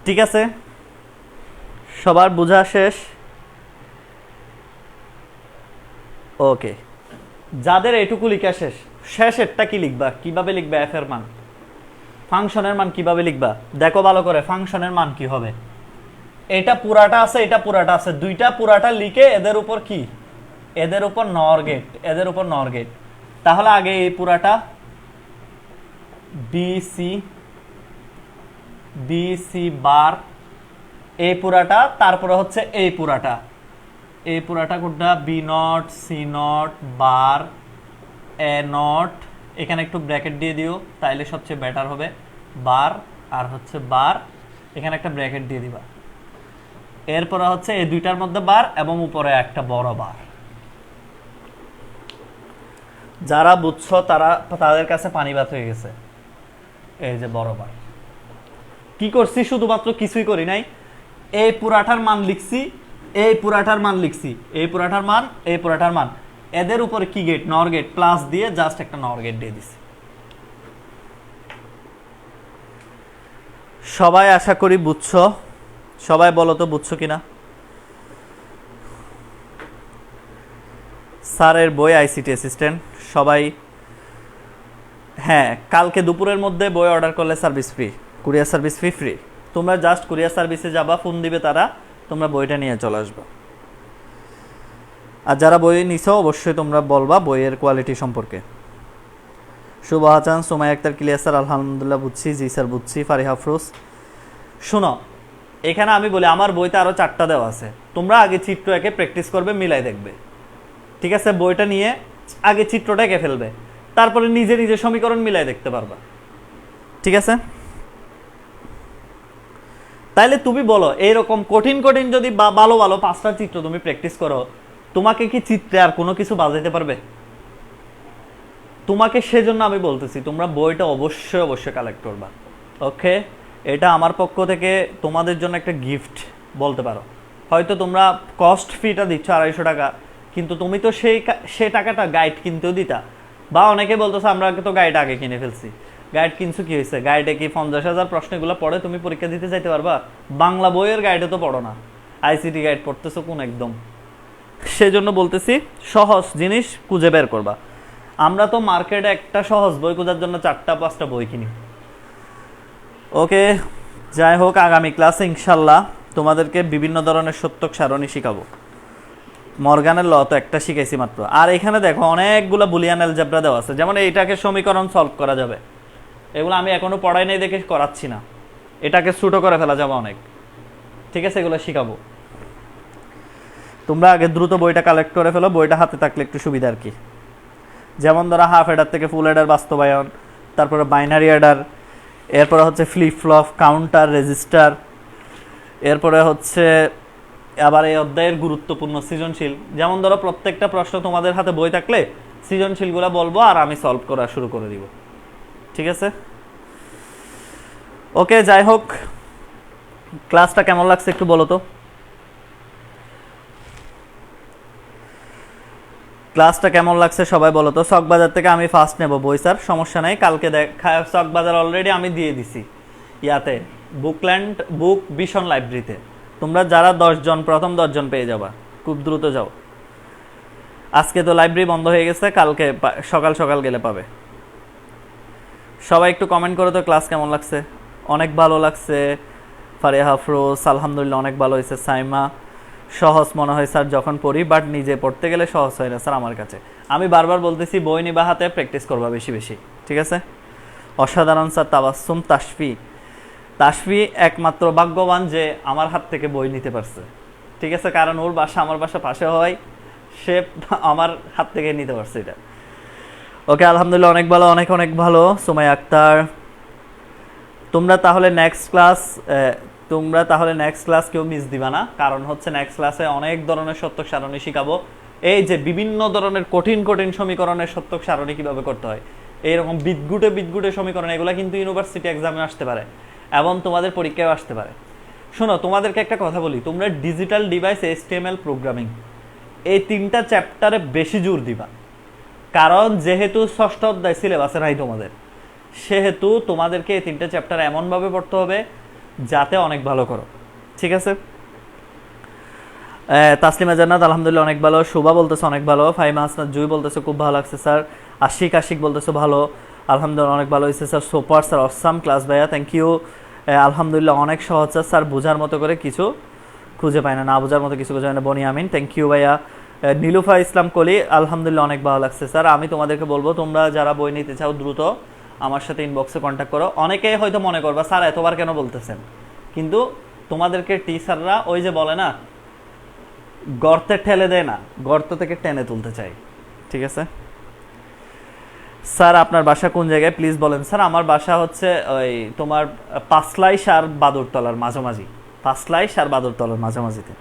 ঠিক আছে, সবার বোঝা শেষ? ওকে, যাদের এটুকু লিখা শেষ, শেষেরটা কি লিখবা, কিভাবে লিখবা, এফ এর মান, ফাংশনের মান কিভাবে লিখবা? দেখো ভালো করে, ফাংশনের মান কি হবে, এটা পুরাটা আছে, এটা পুরাটা আছে, দুইটা পুরাটা লিখে এদের উপর কি, এদের উপর নর গেট, এদের উপর নর গেট। তাহলে আগে এই পুরাটা বি সি বার, এই পুরাটা, তারপরে হচ্ছে এই পুরাটা, কোনটা, B not C not bar, A not এখানে একটু ব্র্যাকেট দিয়ে দিও, তাইলে সবচেয়ে বেটার হবে। বার আর হচ্ছে বার, এখানে একটা ব্র্যাকেট দিয়ে দিবা। এরপরে হচ্ছে এই দুইটার মধ্যে বার এবং উপরে একটা বড় বার। যারা বুঝছো তাদের কাছে পানি ভাত হয়ে গেছে। এই যে বড় বার কি করছি, শুধুমাত্র কিছুই করি নাই, এই পুরাটার মান লিখছি, এই পুরাটার মান লিখছি, এই পুরাটার মান, এই পুরাটার মান, এদের উপরে কি গেট, নর গেট প্লাস দিয়ে জাস্ট একটা নর গেট দিয়ে দিছি। সবাই আশা করি বুঝছো, সবাই বলো তো বুঝছো কিনা। স্যারের বই আইসিটি অ্যাসিস্ট্যান্ট সবাই, হ্যাঁ কালকে দুপুরের মধ্যে বই অর্ডার করলে service free, courier service free. তোমরা জাস্ট কুরিয়ার সার্ভিসে যাবা, ফোন দিবে তারা, তোমরা বইটা নিয়ে চলে আসবে। আর যারা বই নিছো অবশ্যই তোমরা বলবা বইয়ের কোয়ালিটি সম্পর্কে। শুভ হাসান, সুমাই আক্তার, ক্লিয়ার স্যার, আলহামদুলিল্লাহ বুঝছি, জি স্যার বুঝছি। ফারিহা আফরোজ, শোনো এখানে আমি বলি আমার বইতে আরও 4টা দেওয়া আছে, তোমরা আগে চিত্র একে প্র্যাকটিস করবে, মিলাই দেখবে, ঠিক আছে। বইটা নিয়ে আগে চিত্রটা এঁকে ফেলবে, তারপরে নিজে নিজে সমীকরণ মিলাই দেখতে পারবা, ঠিক আছে। তাইলে তুমি বলো এইরকম কঠিন কঠিন যদি ভালো ভালো 5টা চিত্র তুমি প্র্যাকটিস করো, তোমাকে কি চিত্রে আর কোনো কিছু বাজাইতে পারবে? তোমাকে সেজন্য আমি বলতেছি তোমরা বইটা অবশ্যই অবশ্যই কালেক্ট করবা। ওকে, এটা আমার পক্ষ থেকে তোমাদের জন্য একটা গিফট বলতে পারো। হয়তো তোমরা কস্ট ফিটা দিচ্ছ 250 টাকা, কিন্তু তুমি তো সেই টাকাটা গাইড কিনতেও দিতা। বা অনেকে বলতেছে আমরা তো গাইড আগে কিনে ফেলছি। গাইড কিনছো কি হয়েছে? গাইডে কি 50,000 প্রশ্নগুলো পড়ে তুমি পরীক্ষা দিতে যাইতে পারবা? বাংলা বইয়ের গাইডে তো পড়ো না, আইসিটি গাইড পড়তেছো কোন একদম। সেজন্য বলতেছি সহজ জিনিস খুঁজে বের করবা। আমরা তো মার্কেটে একটা সহজ বই খোঁজার জন্য 4টা-5টা বই কিনি। ওকে, যাই হোক আগামী ক্লাসে ইনশাল্লাহ তোমাদেরকে বিভিন্ন ধরনের সত্যক সারণী শিখাবো। মর্গানের ল তো একটা শিখাইছি মাত্র। আর এখানে দেখো অনেকগুলো বুলিয়ান অ্যালজেব্রা দেওয়া আছে, যেমন এইটাকে সমীকরণ সলভ করা যাবে, এগুলো আমি এখনো পড়াই নাই দেখে করাচ্ছি না। এটাকে ছোটো করে ফেলা যাবে অনেক, ঠিক আছে, এগুলো শিখাবো। তোমরা আগে দ্রুত বইটা কালেক্ট করে ফেলো, বইটা হাতে থাকলে একটু সুবিধা আর কি। যেমন ধরো হাফ এডার থেকে ফুল এডার বাস্তবায়ন, তারপরে বাইনারি এডার, এরপরে হচ্ছে ফ্লিপ ফ্লপ, কাউন্টার, রেজিস্টার, এরপরে হচ্ছে আবার এই অধ্যায়ের গুরুত্বপূর্ণ সৃজনশীল। যেমন ধরো প্রত্যেকটা প্রশ্ন তোমাদের হাতে বই থাকলে সৃজনশীলগুলো বলবো আর আমি সলভ করা শুরু করে দিব, ঠিক আছে। ওকে, যাই হোক ক্লাসটা কেমন লাগছে একটু বলো তো। ক্লাসটা কেমন লাগছে সবাই বলো তো। চকবাজার থেকে আমি ফার্স্ট নেব বই স্যার, সমস্যা নেই। কালকে চকবাজার অলরেডি আমি দিয়ে দিছি ইয়াতে বুকল্যান্ড বুক ভিশন লাইব্রেরিতে। তোমরা যারা 10 জন প্রথম 10 জন পেয়ে যাবা, খুব দ্রুত যাও। আজকে তো লাইব্রেরি বন্ধ হয়ে গেছে, কালকে সকাল সকাল গেলে পাবে। সবাই একটু কমেন্ট করো তো ক্লাস কেমন লাগছে। অনেক ভালো লাগছে ফারিহা আফরোজ, আলহামদুলিল্লাহ অনেক ভালো হয়েছে। সাইমা, সহজ মনে হয় স্যার যখন পড়ি, বাট নিজে পড়তে গেলে সহজ হয় না স্যার আমার কাছে। আমি বারবার বলতেছি বই নিবা হাতে, প্র্যাকটিস করবা বেশি বেশি, ঠিক আছে। অসাধারণ স্যার। তাবাসসুম, তাসফি একমাত্র ভাগ্যবান যে আমার হাত থেকে বই নিতে পারছে, ঠিক আছে, কারণ ওর বাসা আমার বাসা পাশে হয়, সে আমার হাত থেকে নিতে পারছে এটা। ওকে, আলহামদুলিল্লাহ অনেক ভালো, অনেক অনেক ভালো। সুমাই আক্তার, তোমরা তাহলে নেক্সট ক্লাস কেউ মিস দিবা না, কারণ হচ্ছে নেক্সট ক্লাসে অনেক ধরনের সত্যক সারণী শিখাবো। এই যে বিভিন্ন ধরনের কঠিন কঠিন সমীকরণের সত্যক সারণী কিভাবে করতে হয়, এইরকম বিদগুটে সমীকরণ, এগুলো কিন্তু ইউনিভার্সিটি এক্সামে আসতে পারে এবং তোমাদের পরীক্ষায় আসতে পারে। শোনো, তোমাদেরকে একটা কথা বলি, তোমরা ডিজিটাল ডিভাইস, HTML প্রোগ্রামিং, এই 3টা চ্যাপ্টারে বেশি জোর দিবা, কারণ যেহেতু 6ষ্ঠ অধ্যায় সিলেবাসে নাই তোমাদের, সেহেতু তোমাদেরকে এই 3টা চ্যাপ্টার এমনভাবে পড়তে হবে যাতে অনেক ভালো করো, ঠিক আছে। তাসলিমা জান্নাত, আলহামদুলিল্লাহ অনেক ভালো। শোভা বলতেছে অনেক ভালো। ফাইমা হাসনাত জুই বলতেছে খুব ভালো লাগছে স্যার। আশিক বলতেছে ভালো, আলহামদুলিল্লাহ অনেক ভালো হয়েছে sir. Super sir, awesome class ভাইয়া, থ্যাংক ইউ। আলহামদুলিল্লাহ অনেক সহজ স্যার, বোঝার মতো করে কিছু খুঁজে পায় না বোঝার মতো কিছু খুঁজে পায় না। বনি আমিন, থ্যাংক ইউ ভাইয়া। নীলুফা ইসলাম কলি, আলহামদুলিল্লাহ অনেক ভালো লাগছে স্যার। আমি তোমাদেরকে বলবো তোমরা যারা বই নিতে চাও দ্রুত আমার সাথে ইনবক্সে কন্ট্যাক্ট করো। অনেকে হয়তো মনে করবা স্যার এতবার কেন বলতেছেন, কিন্তু তোমাদেরকে টিচাররা ওই যে বলে না, গর্তে ঠেলে দেয় না, গর্ত থেকে টেনে তুলতে চাই, ঠিক আছে। স্যার আপনার বাসা কোন জায়গায় প্লিজ বলেন। স্যার আমার বাসা হচ্ছে ওই তোমার পাঁচলাইশ আর বাদুরতলার মাঝামাঝি, পাঁচলাইশ আর বাদুরতলার মাঝামাঝিতে।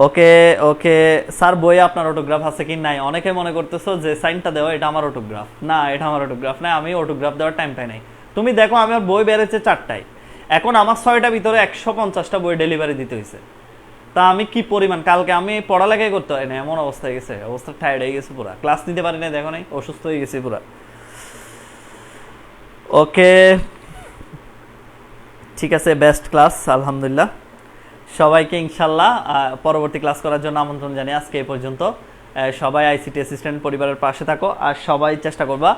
ওকে ওকে স্যার, বইয়ে আপনার অটোগ্রাফ আছে কি? নাই। অনেকে মনে করতেছো যে সাইনটা দেওয়া এটা আমার অটোগ্রাফ, না এটা আমার অটোগ্রাফ না, আমি অটোগ্রাফ দেওয়ার টাইম পাই নাই। তুমি দেখো আমার বই বেড়েছে 4টায়, এখন আমার 6টার ভিতরে 150টা বই ডেলিভারি দিতে হয়েছে। তা আমি কি পরিমাণ, কালকে আমি পড়ালেখাই করতে হয় না, এমন অবস্থা হয়ে গেছে, অবস্থা টায়ার্ড হয়ে গেছে পুরা, ক্লাস নিতে পারি না, দেখো নাই, অসুস্থ হয়ে গেছি পুরা। ওকে ঠিক আছে, বেস্ট ক্লাস আলহামদুলিল্লাহ। সবাইকে ইনশাল্লাহ পরবর্তী ক্লাস করার জন্য আমন্ত্রণ জানিয়ে আজকে এই পর্যন্ত। সবাই আইসিটি অ্যাসিস্ট্যান্ট পরিবারের পাশে থাকো, আর সবাই চেষ্টা করবা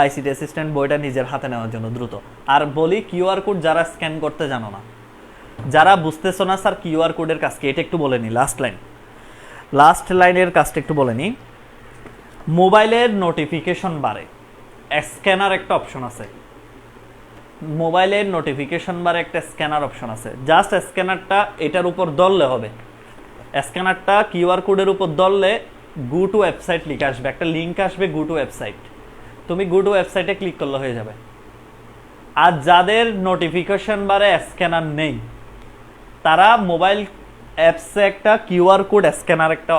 আইসিটি অ্যাসিস্ট্যান্ট বইটা নিজের হাতে নেওয়ার জন্য দ্রুত। আর বলি, কিউআর কোড যারা স্ক্যান করতে জানো না, যারা বুঝতেছো না স্যার কিউআর কোডের কাজ কি, এটা একটু বলে নি। লাস্ট লাইনের কাজটা একটু বলে নি। মোবাইলের নোটিফিকেশন বারে স্ক্যানার একটা অপশন আছে, মোবাইলের নোটিফিকেশন বারে একটা স্ক্যানার অপশন আছে। জাস্ট স্ক্যানারটা এটার উপর ধরলে হবে, স্ক্যানারটা কিউআর কোডের উপর ধরলে গো টু ওয়েবসাইট লিখে আসবে, একটা লিঙ্ক আসবে গো টু ওয়েবসাইট, তুমি গো টু ওয়েবসাইটে ক্লিক করলে হয়ে যাবে। আর যাদের নোটিফিকেশন বারে স্ক্যানার নেই, তারা মোবাইল অ্যাপসে একটা কিউআর কোড স্ক্যানার একটা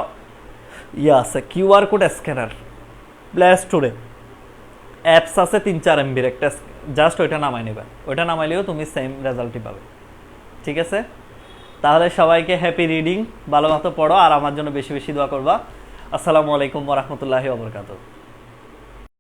ইয়ে আছে, কিউআর কোড স্ক্যানার প্লে স্টোরে অ্যাপস আছে 3-4 MBর একটা, জাস্ট ওইটা নামাই নেবে, ওইটা নামাইলেও তুমি সেম রেজাল্টই পাবে। ঠিক আছে, তাহলে সবাইকে হ্যাপি রিডিং, ভালো মতো পড়ো, আর আমার জন্য বেশি বেশি দোয়া করবা। আসসালামু আলাইকুম ওয়া রাহমাতুল্লাহি ওয়া বারাকাতুহু।